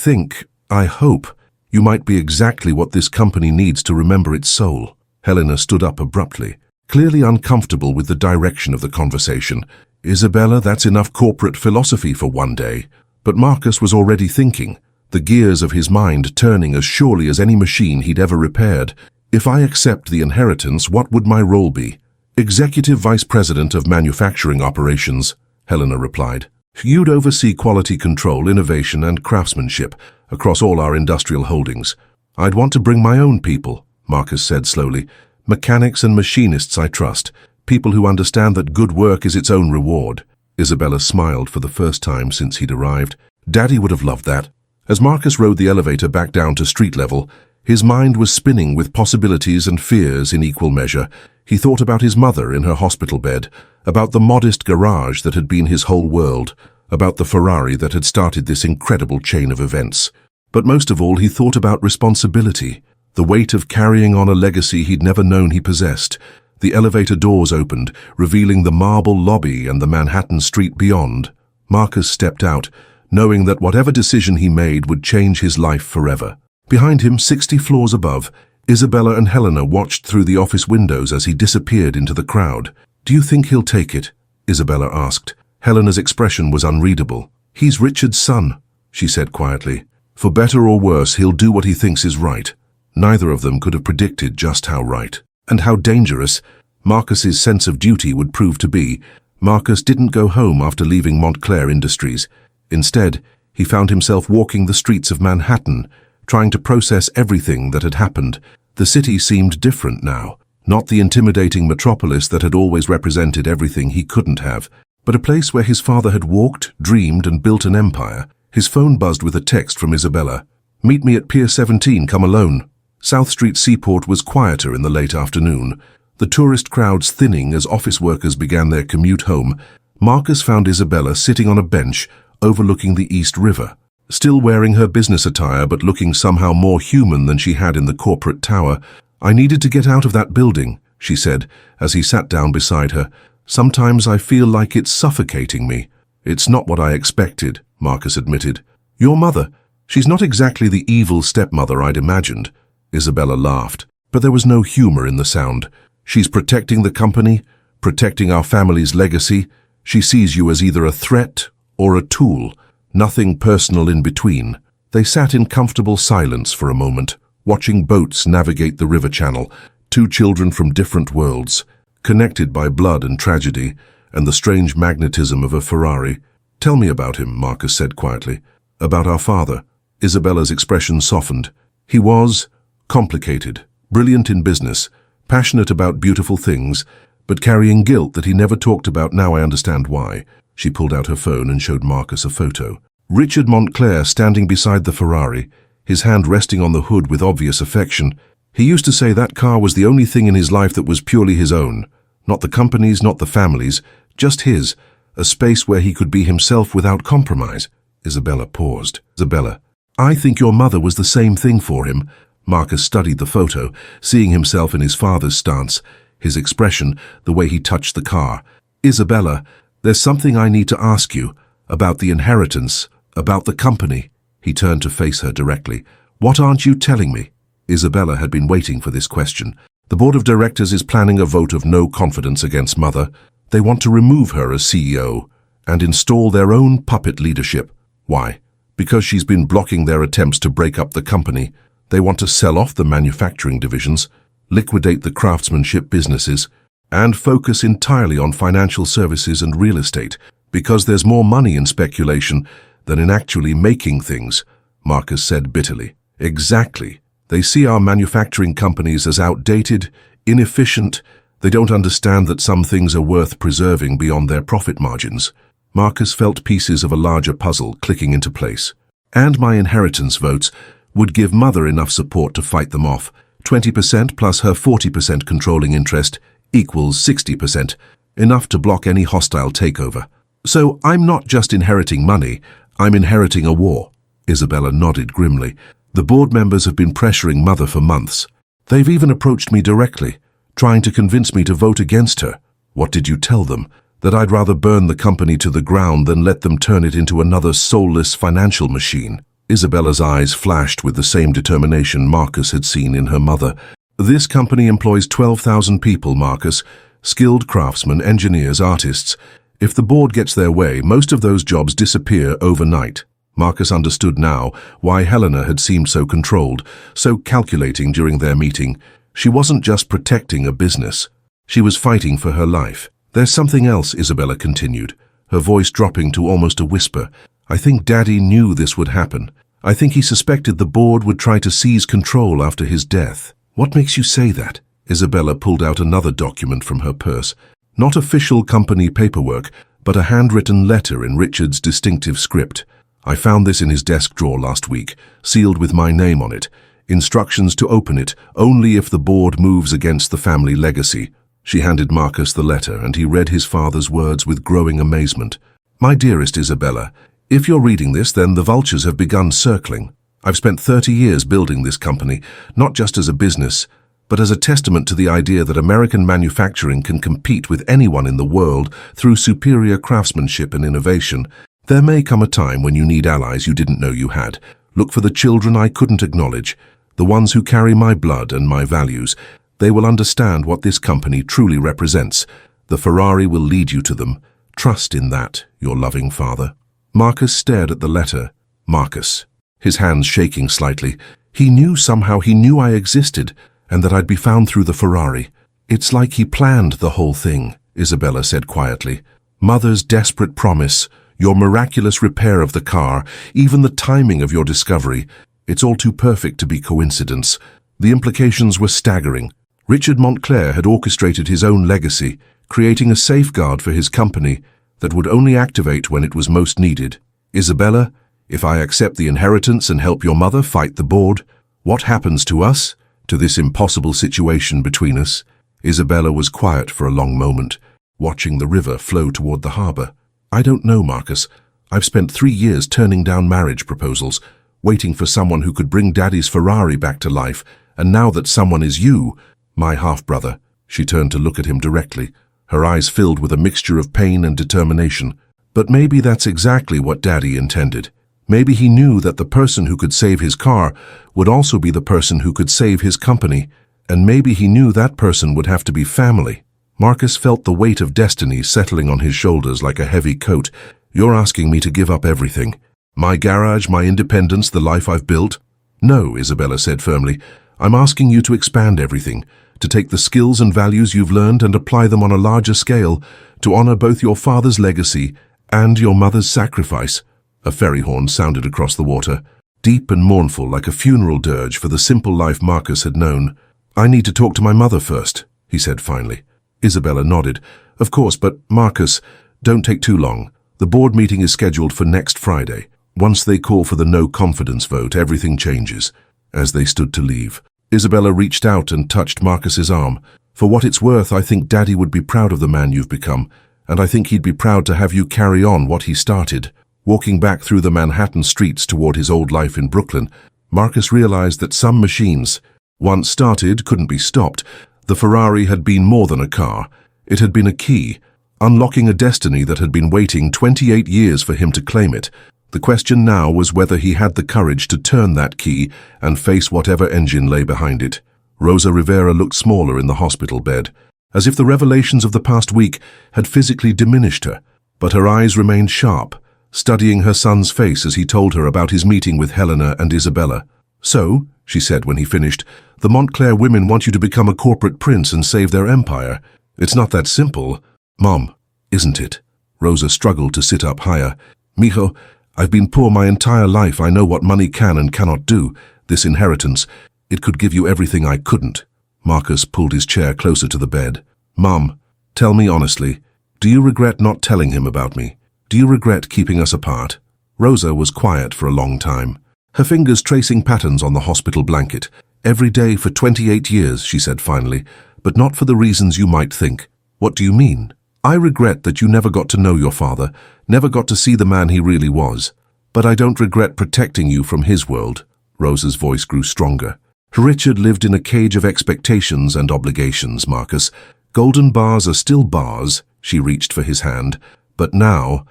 hope, you might be exactly what this company needs to remember its soul." Helena stood up abruptly, clearly uncomfortable with the direction of the conversation. "Isabella, that's enough corporate philosophy for one day." But Marcus was already thinking, the gears of his mind turning as surely as any machine he'd ever repaired. "If I accept the inheritance, what would my role be?" "Executive Vice President of Manufacturing Operations," Helena replied. You'd oversee quality control, innovation, and craftsmanship across all our industrial holdings. I'd want to bring my own people, Marcus said slowly. Mechanics and machinists I trust, people who understand that good work is its own reward. Isabella smiled for the first time since he'd arrived. Daddy would have loved that. As Marcus rode the elevator back down to street level, his mind was spinning with possibilities and fears in equal measure. He thought about his mother in her hospital bed, about the modest garage that had been his whole world, about the Ferrari that had started this incredible chain of events. But most of all, he thought about responsibility, the weight of carrying on a legacy he'd never known he possessed. The elevator doors opened, revealing the marble lobby and the Manhattan street beyond. Marcus stepped out, knowing that whatever decision he made would change his life forever. Behind him, 60 floors above, Isabella and Helena watched through the office windows as he disappeared into the crowd. "Do you think he'll take it?" Isabella asked. Helena's expression was unreadable. "He's Richard's son," she said quietly. "For better or worse, he'll do what he thinks is right." Neither of them could have predicted just how right and how dangerous Marcus's sense of duty would prove to be. Marcus didn't go home after leaving Montclair Industries. Instead, he found himself walking the streets of Manhattan, trying to process everything that had happened. The city seemed different now, not the intimidating metropolis that had always represented everything he couldn't have, but a place where his father had walked, dreamed, and built an empire. His phone buzzed with a text from Isabella. "Meet me at Pier 17, come alone." South Street Seaport was quieter in the late afternoon, the tourist crowds thinning as office workers began their commute home. Marcus found Isabella sitting on a bench overlooking the East River, still wearing her business attire but looking somehow more human than she had in the corporate tower. "I needed to get out of that building," she said as he sat down beside her. "Sometimes I feel like it's suffocating me." "It's not what I expected," Marcus admitted. "Your mother, she's not exactly the evil stepmother I'd imagined." Isabella laughed, but there was no humor in the sound. "She's protecting the company, protecting our family's legacy. She sees you as either a threat or a tool, nothing personal in between." They sat in comfortable silence for a moment, watching boats navigate the river channel, two children from different worlds, connected by blood and tragedy, and the strange magnetism of a Ferrari. "Tell me about him," Marcus said quietly. "About our father." Isabella's expression softened. "He was complicated, brilliant in business, passionate about beautiful things, but carrying guilt that he never talked about. Now I understand why." She pulled out her phone and showed Marcus a photo. Richard Montclair standing beside the Ferrari, his hand resting on the hood with obvious affection. He used to say that car was the only thing in his life that was purely his own. Not the company's, not the family's, just his, a space where he could be himself without compromise. Isabella paused. "Isabella, I think your mother was the same thing for him." Marcus studied the photo, seeing himself in his father's stance, his expression, the way he touched the car. "Isabella, there's something I need to ask you about the inheritance, about the company." He turned to face her directly. "What aren't you telling me?" Isabella had been waiting for this question. "The board of directors is planning a vote of no confidence against Mother. They want to remove her as CEO and install their own puppet leadership. Why? Because she's been blocking their attempts to break up the company. They want to sell off the manufacturing divisions, liquidate the craftsmanship businesses, and focus entirely on financial services and real estate, because there's more money in speculation than in actually making things," Marcus said bitterly. "Exactly. They see our manufacturing companies as outdated, inefficient. They don't understand that some things are worth preserving beyond their profit margins." Marcus felt pieces of a larger puzzle clicking into place. "And my inheritance votes would give Mother enough support to fight them off. 20% plus her 40% controlling interest equals 60%, enough to block any hostile takeover. So I'm not just inheriting money, I'm inheriting a war." Isabella nodded grimly. "The board members have been pressuring Mother for months. They've even approached me directly, trying to convince me to vote against her." "What did you tell them?" "That I'd rather burn the company to the ground than let them turn it into another soulless financial machine." Isabella's eyes flashed with the same determination Marcus had seen in her mother. "This company employs 12,000 people, Marcus. Skilled craftsmen, engineers, artists. If the board gets their way, most of those jobs disappear overnight." Marcus understood now why Helena had seemed so controlled, so calculating during their meeting. She wasn't just protecting a business. She was fighting for her life. "There's something else," Isabella continued. her voice dropping to almost a whisper. I think Daddy knew this would happen. I think he suspected the board would try to seize control after his death. What makes you say that? Isabella pulled out another document from her purse. Not official company paperwork, but a handwritten letter in Richard's distinctive script. I found this in his desk drawer last week, sealed with my name on it. Instructions to open it only if the board moves against the family legacy. She handed Marcus the letter, and he read his father's words with growing amazement. My dearest Isabella, if you're reading this, then the vultures have begun circling. I've spent 30 years building this company, not just as a business, but as a testament to the idea that American manufacturing can compete with anyone in the world through superior craftsmanship and innovation. There may come a time when you need allies you didn't know you had. Look for the children I couldn't acknowledge, the ones who carry my blood and my values. They will understand what this company truly represents. The Ferrari will lead you to them. Trust in that, your loving father. Marcus stared at the letter. Marcus, his hands shaking slightly. He knew somehow I existed, and that I'd be found through the Ferrari. It's like he planned the whole thing, Isabella said quietly. Mother's desperate promise, your miraculous repair of the car, even the timing of your discovery. It's all too perfect to be coincidence. The implications were staggering. Richard Montclair had orchestrated his own legacy, creating a safeguard for his company that would only activate when it was most needed. Isabella, if I accept the inheritance and help your mother fight the board, what happens to us, to this impossible situation between us? Isabella was quiet for a long moment, watching the river flow toward the harbor. I don't know, Marcus. I've spent 3 years turning down marriage proposals, waiting for someone who could bring Daddy's Ferrari back to life, and now that someone is you, my half-brother. She turned to look at him directly, her eyes filled with a mixture of pain and determination. But maybe that's exactly what Daddy intended. Maybe he knew that the person who could save his car would also be the person who could save his company, and maybe he knew that person would have to be family. Marcus felt the weight of destiny settling on his shoulders like a heavy coat. You're asking me to give up everything. My garage, my independence, the life I've built? No, Isabella said firmly. I'm asking you to expand everything, to take the skills and values you've learned and apply them on a larger scale, to honor both your father's legacy and your mother's sacrifice. A ferry horn sounded across the water, deep and mournful like a funeral dirge for the simple life Marcus had known. I need to talk to my mother first, he said finally. Isabella nodded. Of course, but Marcus, don't take too long. The board meeting is scheduled for next Friday. Once they call for the no-confidence vote, everything changes. As they stood to leave, Isabella reached out and touched Marcus's arm. For what it's worth, I think Daddy would be proud of the man you've become, and I think he'd be proud to have you carry on what he started. Walking back through the Manhattan streets toward his old life in Brooklyn, Marcus realized that some machines, once started, couldn't be stopped. The Ferrari had been more than a car. It had been a key, unlocking a destiny that had been waiting 28 years for him to claim it. The question now was whether he had the courage to turn that key and face whatever engine lay behind it. Rosa Rivera looked smaller in the hospital bed, as if the revelations of the past week had physically diminished her, but her eyes remained sharp, studying her son's face as he told her about his meeting with Helena and Isabella. So, she said when he finished, the Montclair women want you to become a corporate prince and save their empire. It's not that simple. Mom, isn't it? Rosa struggled to sit up higher. Mijo, I've been poor my entire life. I know what money can and cannot do. This inheritance, it could give you everything I couldn't. Marcus pulled his chair closer to the bed. Mom, tell me honestly, do you regret not telling him about me? Do you regret keeping us apart? Rosa was quiet for a long time, her fingers tracing patterns on the hospital blanket. Every day for 28 years, she said finally, but not for the reasons you might think. What do you mean? I regret that you never got to know your father, never got to see the man he really was. But I don't regret protecting you from his world. Rosa's voice grew stronger. Richard lived in a cage of expectations and obligations, Marcus. Golden bars are still bars. She reached for his hand. But now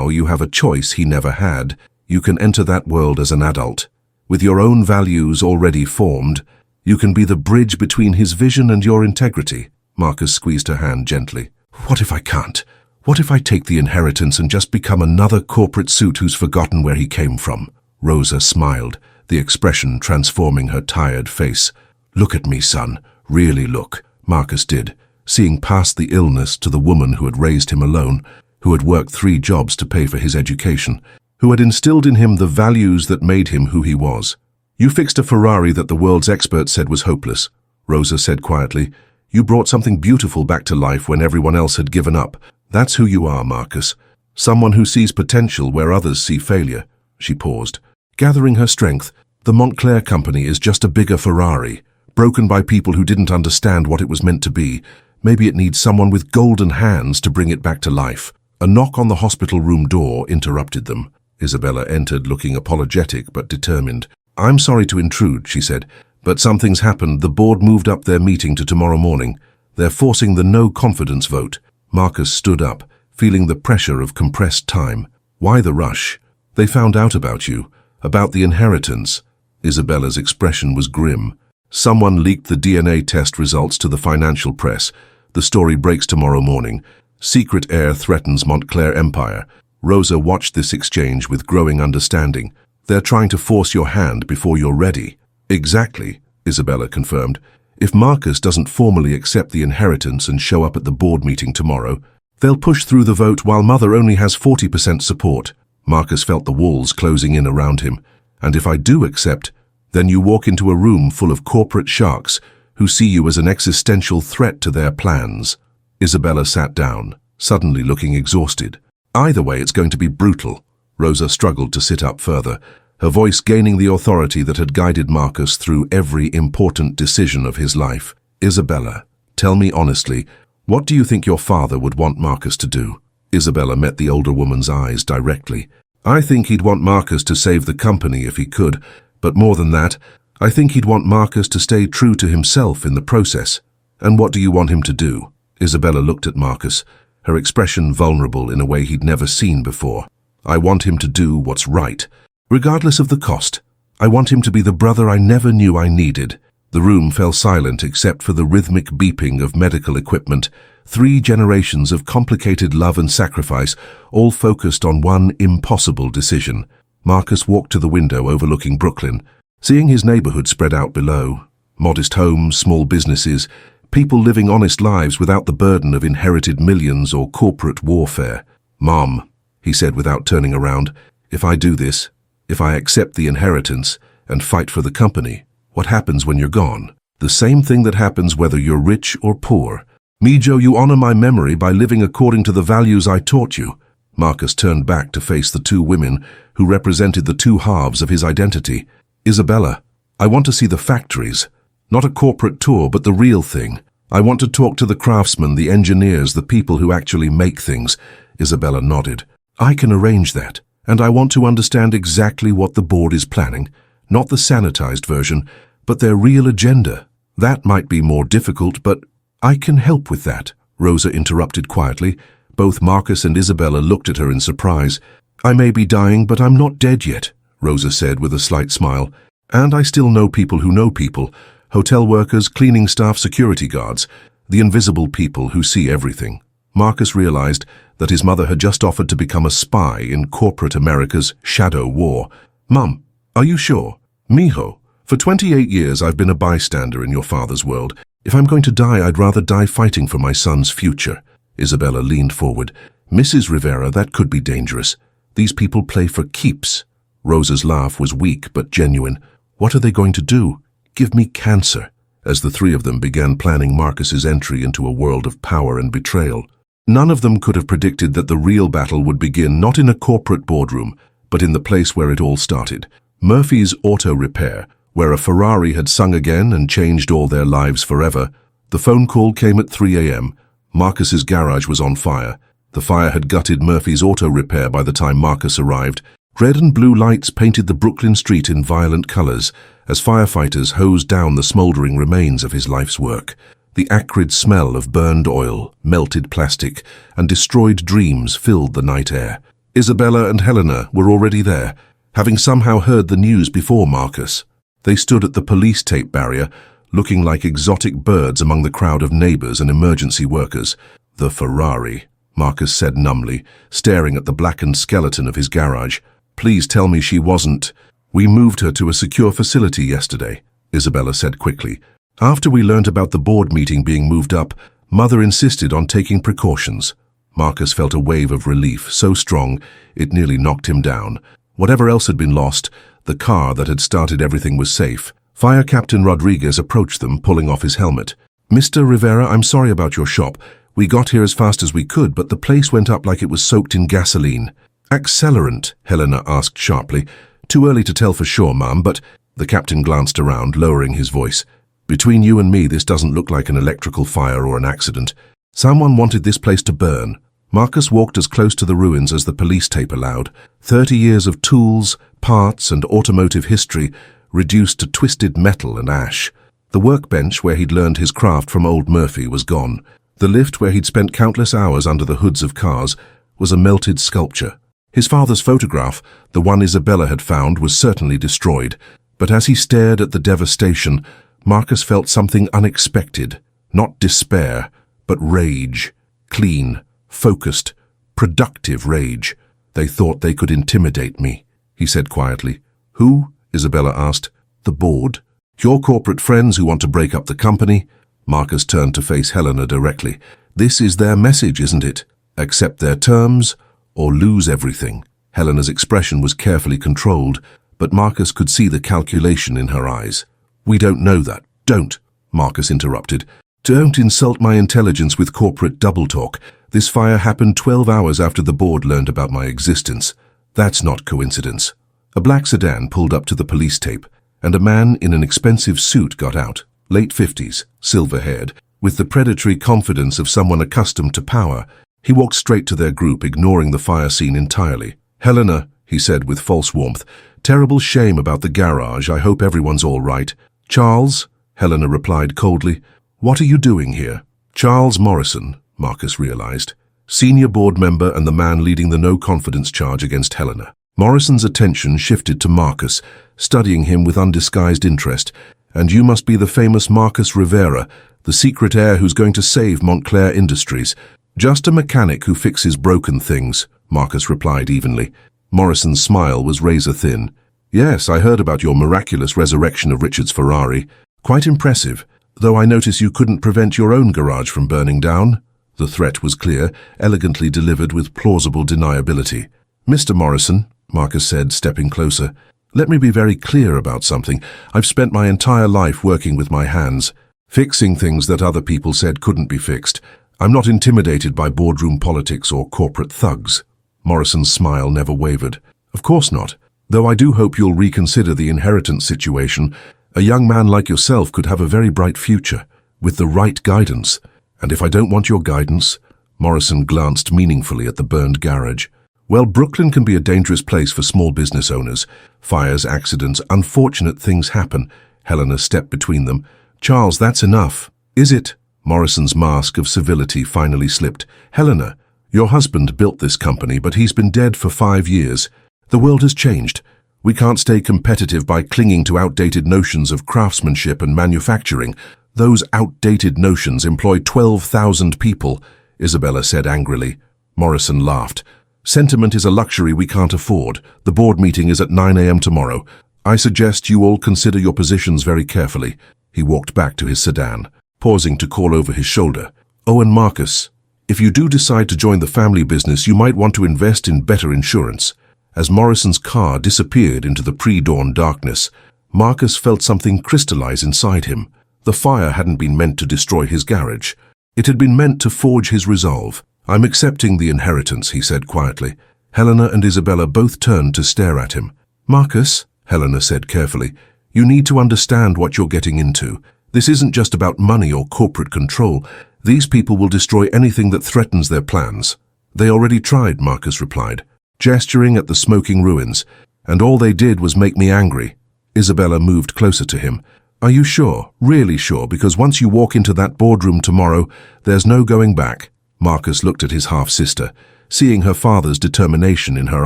you have a choice he never had. You can enter that world as an adult. With your own values already formed, you can be the bridge between his vision and your integrity. Marcus squeezed her hand gently. What if I can't? What if I take the inheritance and just become another corporate suit who's forgotten where he came from? Rosa smiled, the expression transforming her tired face. Look at me, son. Really look. Marcus did, seeing past the illness to the woman who had raised him alone, who had worked 3 jobs to pay for his education, who had instilled in him the values that made him who he was. "You fixed a Ferrari that the world's experts said was hopeless," Rosa said quietly. "You brought something beautiful back to life when everyone else had given up. That's who you are, Marcus. Someone who sees potential where others see failure." She paused. Gathering her strength, "The Montclair company is just a bigger Ferrari, broken by people who didn't understand what it was meant to be. Maybe it needs someone with golden hands to bring it back to life." A knock on the hospital room door interrupted them. Isabella entered looking apologetic but determined. "I'm sorry to intrude," she said, "but something's happened. The board moved up their meeting to tomorrow morning. They're forcing the no-confidence vote." Marcus stood up, feeling the pressure of compressed time. "Why the rush?" "They found out about you, about the inheritance." Isabella's expression was grim. "Someone leaked the DNA test results to the financial press. The story breaks tomorrow morning. Secret heir threatens Montclair empire." Rosa watched this exchange with growing understanding. "They're trying to force your hand before you're ready." "Exactly," Isabella confirmed. "If Marcus doesn't formally accept the inheritance and show up at the board meeting tomorrow, they'll push through the vote while Mother only has 40% support." Marcus felt the walls closing in around him. "And if I do accept, then you walk into a room full of corporate sharks who see you as an existential threat to their plans." Isabella sat down, suddenly looking exhausted. "Either way, it's going to be brutal." Rosa struggled to sit up further, her voice gaining the authority that had guided Marcus through every important decision of his life. "Isabella, tell me honestly, what do you think your father would want Marcus to do?" Isabella met the older woman's eyes directly. "I think he'd want Marcus to save the company if he could, but more than that, I think he'd want Marcus to stay true to himself in the process." "And what do you want him to do?" Isabella looked at Marcus, her expression vulnerable in a way he'd never seen before. "I want him to do what's right, regardless of the cost. I want him to be the brother I never knew I needed." The room fell silent except for the rhythmic beeping of medical equipment. 3 generations of complicated love and sacrifice, all focused on one impossible decision. Marcus walked to the window overlooking Brooklyn, seeing his neighborhood spread out below. Modest homes, small businesses, people living honest lives without the burden of inherited millions or corporate warfare. "Mom," he said without turning around, "if I do this, if I accept the inheritance and fight for the company, what happens when you're gone? The same thing that happens whether you're rich or poor. Mijo, you honor my memory by living according to the values I taught you." Marcus turned back to face the 2 women who represented the 2 halves of his identity. "Isabella, I want to see the factories. Not a corporate tour, but the real thing. I want to talk to the craftsmen, the engineers, the people who actually make things." Isabella nodded. "I can arrange that, and I want to understand exactly what the board is planning. Not the sanitized version, but their real agenda. That might be more difficult, but I can help with that," Rosa interrupted quietly. Both Marcus and Isabella looked at her in surprise. "I may be dying, but I'm not dead yet," Rosa said with a slight smile. "And I still know people who know people. Hotel workers, cleaning staff, security guards, the invisible people who see everything." Marcus realized that his mother had just offered to become a spy in corporate America's shadow war. "Mum, are you sure?" "Mijo, for 28 years I've been a bystander in your father's world. If I'm going to die, I'd rather die fighting for my son's future." Isabella leaned forward. "Mrs. Rivera, that could be dangerous. These people play for keeps." Rosa's laugh was weak but genuine. "What are they going to do? Give me cancer," as the 3 of them began planning Marcus's entry into a world of power and betrayal. None of them could have predicted that the real battle would begin not in a corporate boardroom, but in the place where it all started. Murphy's Auto Repair, where a Ferrari had sung again and changed all their lives forever. The phone call came at 3 a.m. Marcus's garage was on fire. The fire had gutted Murphy's Auto Repair by the time Marcus arrived. Red and blue lights painted the Brooklyn street in violent colors as firefighters hosed down the smoldering remains of his life's work. The acrid smell of burned oil, melted plastic, and destroyed dreams filled the night air. Isabella and Helena were already there, having somehow heard the news before Marcus. They stood at the police tape barrier, looking like exotic birds among the crowd of neighbors and emergency workers. "The Ferrari," Marcus said numbly, staring at the blackened skeleton of his garage. "Please tell me she wasn't." "We moved her to a secure facility yesterday," Isabella said quickly. "After we learned about the board meeting being moved up, Mother insisted on taking precautions." Marcus felt a wave of relief, so strong it nearly knocked him down. Whatever else had been lost, the car that had started everything was safe. Fire Captain Rodriguez approached them, pulling off his helmet. "Mr. Rivera, I'm sorry about your shop. We got here as fast as we could, but the place went up like it was soaked in gasoline." "Accelerant?" Helena asked sharply. "Too early to tell for sure, ma'am, but—" The captain glanced around, lowering his voice. "Between you and me, this doesn't look like an electrical fire or an accident. Someone wanted this place to burn." Marcus walked as close to the ruins as the police tape allowed. 30 years of tools, parts, and automotive history reduced to twisted metal and ash. The workbench where he'd learned his craft from old Murphy was gone. The lift where he'd spent countless hours under the hoods of cars was a melted sculpture. His father's photograph, the one Isabella had found, was certainly destroyed. But as he stared at the devastation, Marcus felt something unexpected. Not despair, but rage. Clean, focused, productive rage. "They thought they could intimidate me," he said quietly. "Who?" Isabella asked. "The board. Your corporate friends who want to break up the company." Marcus turned to face Helena directly. "This is their message, isn't it? Accept their terms or lose everything." Helena's expression was carefully controlled, but Marcus could see the calculation in her eyes. "We don't know that." "Don't," Marcus interrupted. "Don't insult my intelligence with corporate double-talk. This fire happened 12 hours after the board learned about my existence. That's not coincidence." A black sedan pulled up to the police tape, and a man in an expensive suit got out, late 50s, silver-haired, with the predatory confidence of someone accustomed to power. He walked straight to their group, ignoring the fire scene entirely. "Helena," he said with false warmth, "terrible shame about the garage. I hope everyone's all right." "Charles," Helena replied coldly, "what are you doing here?" Charles Morrison, Marcus realized, senior board member and the man leading the no-confidence charge against Helena. Morrison's attention shifted to Marcus, studying him with undisguised interest. "And you must be the famous Marcus Rivera, the secret heir who's going to save Montclair Industries." "Just a mechanic who fixes broken things," Marcus replied evenly. Morrison's smile was razor-thin. "Yes, I heard about your miraculous resurrection of Richard's Ferrari. Quite impressive, though I notice you couldn't prevent your own garage from burning down." The threat was clear, elegantly delivered with plausible deniability. "Mr. Morrison," Marcus said, stepping closer, "let me be very clear about something. I've spent my entire life working with my hands, fixing things that other people said couldn't be fixed. I'm not intimidated by boardroom politics or corporate thugs." Morrison's smile never wavered. "Of course not, though I do hope you'll reconsider the inheritance situation. A young man like yourself could have a very bright future, with the right guidance. And if I don't want your guidance—" Morrison glanced meaningfully at the burned garage. "Well, Brooklyn can be a dangerous place for small business owners. Fires, accidents, unfortunate things happen." Helena stepped between them. "Charles, that's enough." "Is it?" Morrison's mask of civility finally slipped. "Helena, your husband built this company, but he's been dead for 5 years. The world has changed. We can't stay competitive by clinging to outdated notions of craftsmanship and manufacturing. Those outdated notions employ 12,000 people," Isabella said angrily. Morrison laughed. "Sentiment is a luxury we can't afford. The board meeting is at 9 a.m. tomorrow. I suggest you all consider your positions very carefully." He walked back to his sedan, pausing to call over his shoulder. "Oh, and Marcus, if you do decide to join the family business, you might want to invest in better insurance." As Morrison's car disappeared into the pre-dawn darkness, Marcus felt something crystallize inside him. The fire hadn't been meant to destroy his garage. It had been meant to forge his resolve. "I'm accepting the inheritance," he said quietly. Helena and Isabella both turned to stare at him. "Marcus," Helena said carefully, "you need to understand what you're getting into. This isn't just about money or corporate control. These people will destroy anything that threatens their plans." "They already tried," Marcus replied, gesturing at the smoking ruins, "and all they did was make me angry." Isabella moved closer to him. "Are you sure, really sure? Because once you walk into that boardroom tomorrow, there's no going back." Marcus looked at his half-sister, seeing her father's determination in her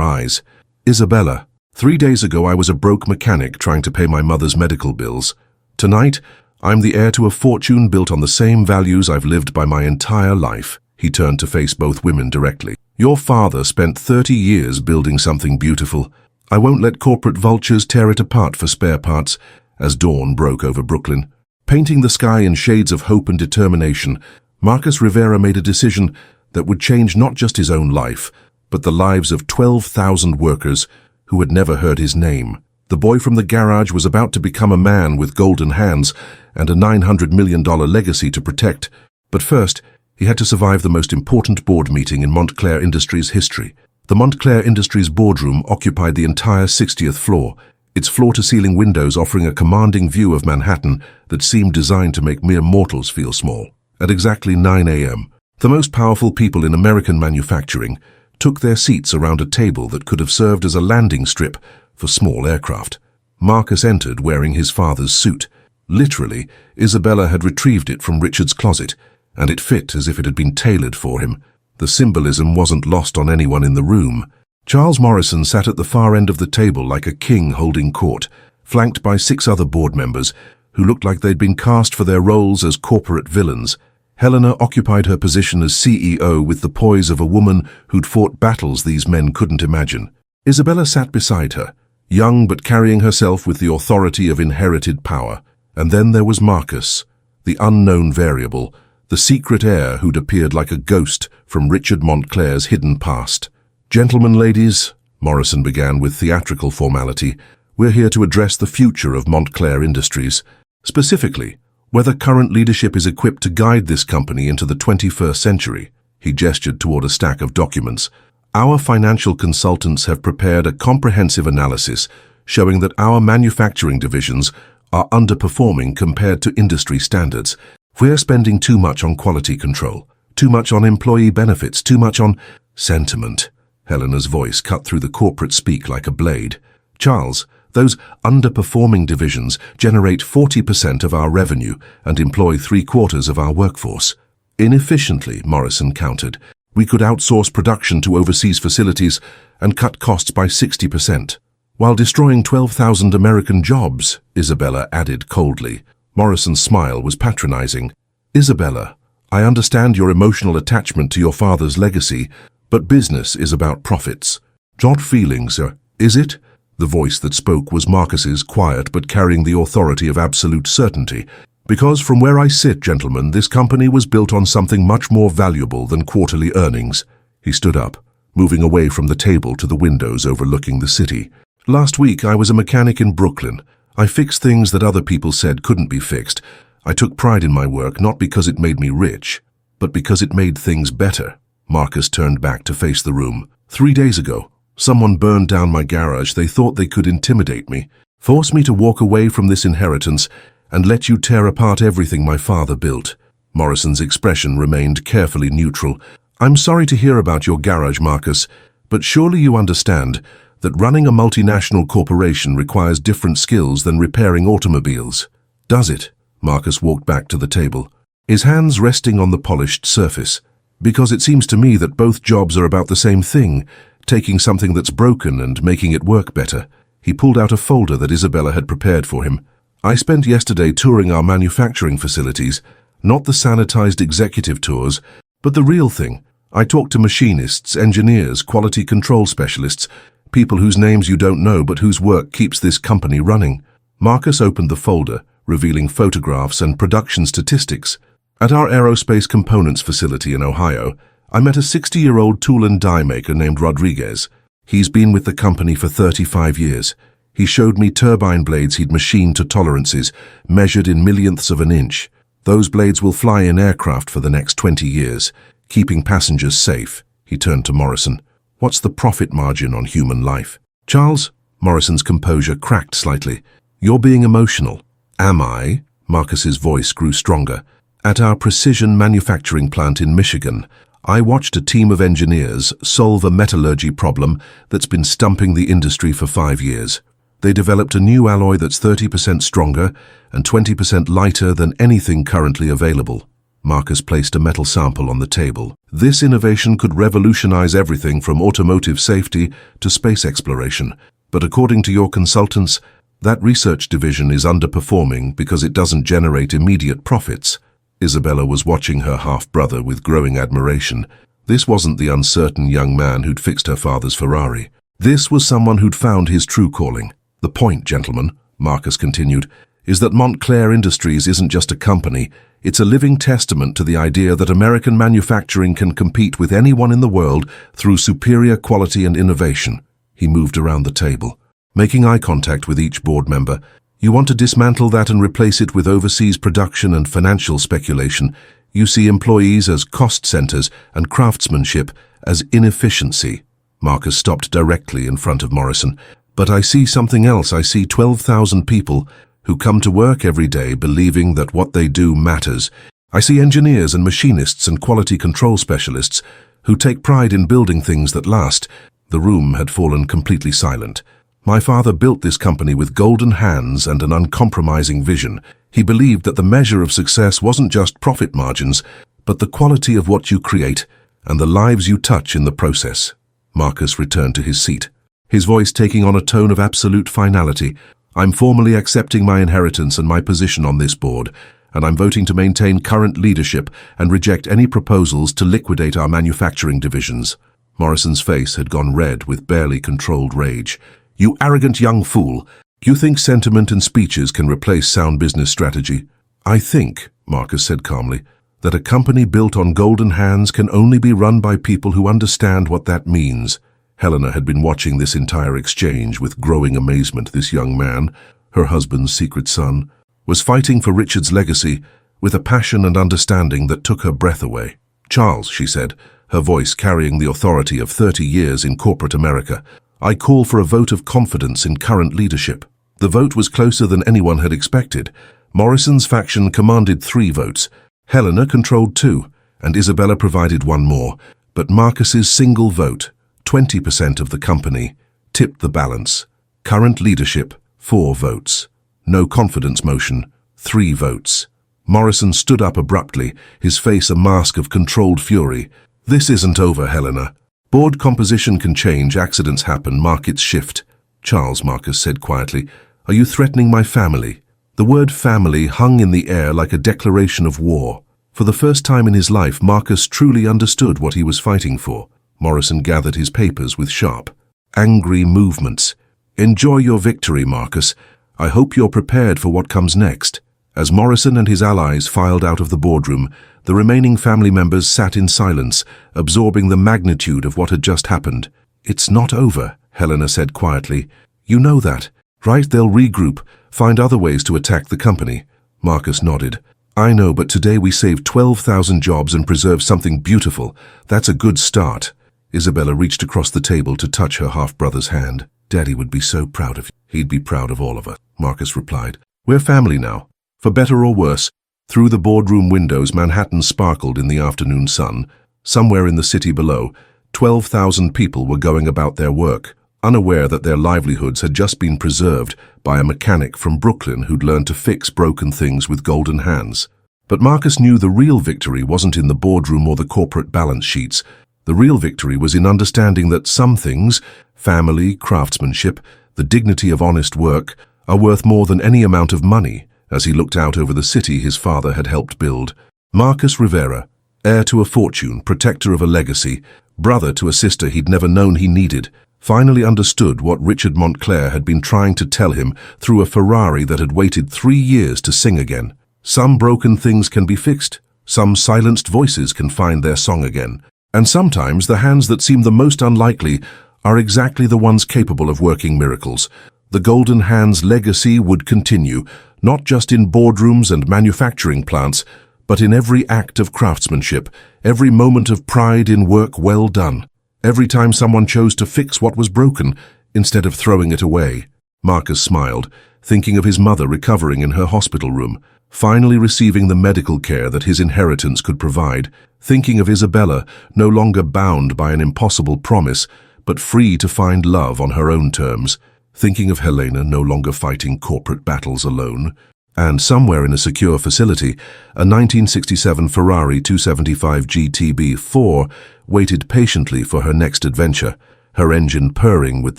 eyes. "Isabella, 3 days ago I was a broke mechanic trying to pay my mother's medical bills. Tonight, I'm the heir to a fortune built on the same values I've lived by my entire life." He turned to face both women directly. "Your father spent 30 years building something beautiful. I won't let corporate vultures tear it apart for spare parts." As dawn broke over Brooklyn, painting the sky in shades of hope and determination, Marcus Rivera made a decision that would change not just his own life, but the lives of 12,000 workers who had never heard his name. The boy from the garage was about to become a man with golden hands and a $900 million legacy to protect. But first, he had to survive the most important board meeting in Montclair Industries history. The Montclair Industries boardroom occupied the entire 60th floor, its floor-to-ceiling windows offering a commanding view of Manhattan that seemed designed to make mere mortals feel small. At exactly 9 a.m., the most powerful people in American manufacturing took their seats around a table that could have served as a landing strip for small aircraft. Marcus entered wearing his father's suit. Literally, Isabella had retrieved it from Richard's closet, and it fit as if it had been tailored for him. The symbolism wasn't lost on anyone in the room. Charles Morrison sat at the far end of the table like a king holding court, flanked by 6 other board members who looked like they'd been cast for their roles as corporate villains. Helena occupied her position as CEO with the poise of a woman who'd fought battles these men couldn't imagine. Isabella sat beside her, young but carrying herself with the authority of inherited power. And then there was Marcus, the unknown variable, the secret heir who'd appeared like a ghost from Richard Montclair's hidden past. "Gentlemen, ladies," Morrison began with theatrical formality, "we're here to address the future of Montclair Industries. Specifically, whether current leadership is equipped to guide this company into the 21st century." He gestured toward a stack of documents. "Our financial consultants have prepared a comprehensive analysis showing that our manufacturing divisions are underperforming compared to industry standards. We're spending too much on quality control, too much on employee benefits, too much on sentiment." Helena's voice cut through the corporate speak like a blade. "Charles, those underperforming divisions generate 40% of our revenue and employ 3/4 of our workforce. Inefficiently," Morrison countered. "We could outsource production to overseas facilities and cut costs by 60%. While destroying 12,000 American jobs," Isabella added coldly. Morrison's smile was patronizing. "Isabella, I understand your emotional attachment to your father's legacy, but business is about profits. Not feelings, is it?" The voice that spoke was Marcus's, quiet but carrying the authority of absolute certainty. "Because from where I sit, gentlemen, this company was built on something much more valuable than quarterly earnings." He stood up, moving away from the table to the windows overlooking the city. "Last week I was a mechanic in Brooklyn. I fixed things that other people said couldn't be fixed. I took pride in my work not because it made me rich, but because it made things better." Marcus turned back to face the room. 3 days ago, someone burned down my garage. They thought they could intimidate me, force me to walk away from this inheritance, and let you tear apart everything my father built." Morrison's expression remained carefully neutral. "I'm sorry to hear about your garage, Marcus, but surely you understand that running a multinational corporation requires different skills than repairing automobiles." "Does it?" Marcus walked back to the table, his hands resting on the polished surface. "Because it seems to me that both jobs are about the same thing, taking something that's broken and making it work better." He pulled out a folder that Isabella had prepared for him. "I spent yesterday touring our manufacturing facilities, not the sanitized executive tours, but the real thing. I talked to machinists, engineers, quality control specialists, people whose names you don't know but whose work keeps this company running." Marcus opened the folder, revealing photographs and production statistics. "At our aerospace components facility in Ohio, I met a 60-year-old tool and die maker named Rodriguez. He's been with the company for 35 years. He showed me turbine blades he'd machined to tolerances, measured in millionths of an inch. Those blades will fly in aircraft for the next 20 years, keeping passengers safe." He turned to Morrison. "What's the profit margin on human life?" "Charles," Morrison's composure cracked slightly, "you're being emotional." "Am I?" Marcus's voice grew stronger. "At our precision manufacturing plant in Michigan, I watched a team of engineers solve a metallurgy problem that's been stumping the industry for 5 years. They developed a new alloy that's 30% stronger and 20% lighter than anything currently available." Marcus placed a metal sample on the table. "This innovation could revolutionize everything from automotive safety to space exploration. But according to your consultants, that research division is underperforming because it doesn't generate immediate profits." Isabella was watching her half-brother with growing admiration. This wasn't the uncertain young man who'd fixed her father's Ferrari. This was someone who'd found his true calling. "The point, gentlemen," Marcus continued, is that Montclair Industries isn't just a company, it's a living testament to the idea that American manufacturing can compete with anyone in the world through superior quality and innovation. He moved around the table, making eye contact with each board member. You want to dismantle that and replace it with overseas production and financial speculation. You see employees as cost centers and craftsmanship as inefficiency. Marcus stopped directly in front of Morrison. But I see something else. I see 12,000 people who come to work every day believing that what they do matters. I see engineers and machinists and quality control specialists who take pride in building things that last. The room had fallen completely silent. My father built this company with golden hands and an uncompromising vision. He believed that the measure of success wasn't just profit margins, but the quality of what you create and the lives you touch in the process. Marcus returned to his seat, his voice taking on a tone of absolute finality. I'm formally accepting my inheritance and my position on this board, and I'm voting to maintain current leadership and reject any proposals to liquidate our manufacturing divisions. Morrison's face had gone red with barely controlled rage. You arrogant young fool! You think sentiment and speeches can replace sound business strategy? I think, Marcus said calmly, that a company built on golden hands can only be run by people who understand what that means. Helena had been watching this entire exchange with growing amazement. This young man, her husband's secret son, was fighting for Richard's legacy with a passion and understanding that took her breath away. Charles, she said, her voice carrying the authority of 30 years in corporate America, I call for a vote of confidence in current leadership. The vote was closer than anyone had expected. Morrison's faction commanded 3 votes. Helena controlled 2, and Isabella provided 1 more. But Marcus's single vote, 20% of the company, tipped the balance. Current leadership, 4 votes. No confidence motion, 3 votes. Morrison stood up abruptly, his face a mask of controlled fury. This isn't over, Helena. Board composition can change, accidents happen, markets shift. Charles, Marcus said quietly, are you threatening my family? The word family hung in the air like a declaration of war. For the first time in his life, Marcus truly understood what he was fighting for. Morrison gathered his papers with sharp, angry movements. Enjoy your victory, Marcus. I hope you're prepared for what comes next. As Morrison and his allies filed out of the boardroom, the remaining family members sat in silence, absorbing the magnitude of what had just happened. It's not over, Helena said quietly. You know that, right? They'll regroup, find other ways to attack the company. Marcus nodded. I know, but today we saved 12,000 jobs and preserved something beautiful. That's a good start. Isabella reached across the table to touch her half-brother's hand. Daddy would be so proud of you. He'd be proud of all of us, Marcus replied. We're family now. For better or worse, through the boardroom windows, Manhattan sparkled in the afternoon sun. Somewhere in the city below, 12,000 people were going about their work, unaware that their livelihoods had just been preserved by a mechanic from Brooklyn who'd learned to fix broken things with golden hands. But Marcus knew the real victory wasn't in the boardroom or the corporate balance sheets. The real victory was in understanding that some things, family, craftsmanship, the dignity of honest work, are worth more than any amount of money. As he looked out over the city his father had helped build, Marcus Rivera, heir to a fortune, protector of a legacy, brother to a sister he'd never known he needed, finally understood what Richard Montclair had been trying to tell him through a Ferrari that had waited 3 years to sing again. Some broken things can be fixed, some silenced voices can find their song again, and sometimes the hands that seem the most unlikely are exactly the ones capable of working miracles. The Golden Hands legacy would continue, not just in boardrooms and manufacturing plants, but in every act of craftsmanship, every moment of pride in work well done, every time someone chose to fix what was broken instead of throwing it away. Marcus smiled, thinking of his mother recovering in her hospital room, finally receiving the medical care that his inheritance could provide, thinking of Isabella no longer bound by an impossible promise, but free to find love on her own terms, thinking of Helena no longer fighting corporate battles alone, and somewhere in a secure facility, a 1967 Ferrari 275 GTB4 waited patiently for her next adventure, her engine purring with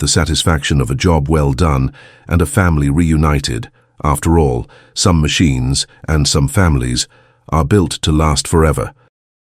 the satisfaction of a job well done and a family reunited. After all, some machines and some families are built to last forever.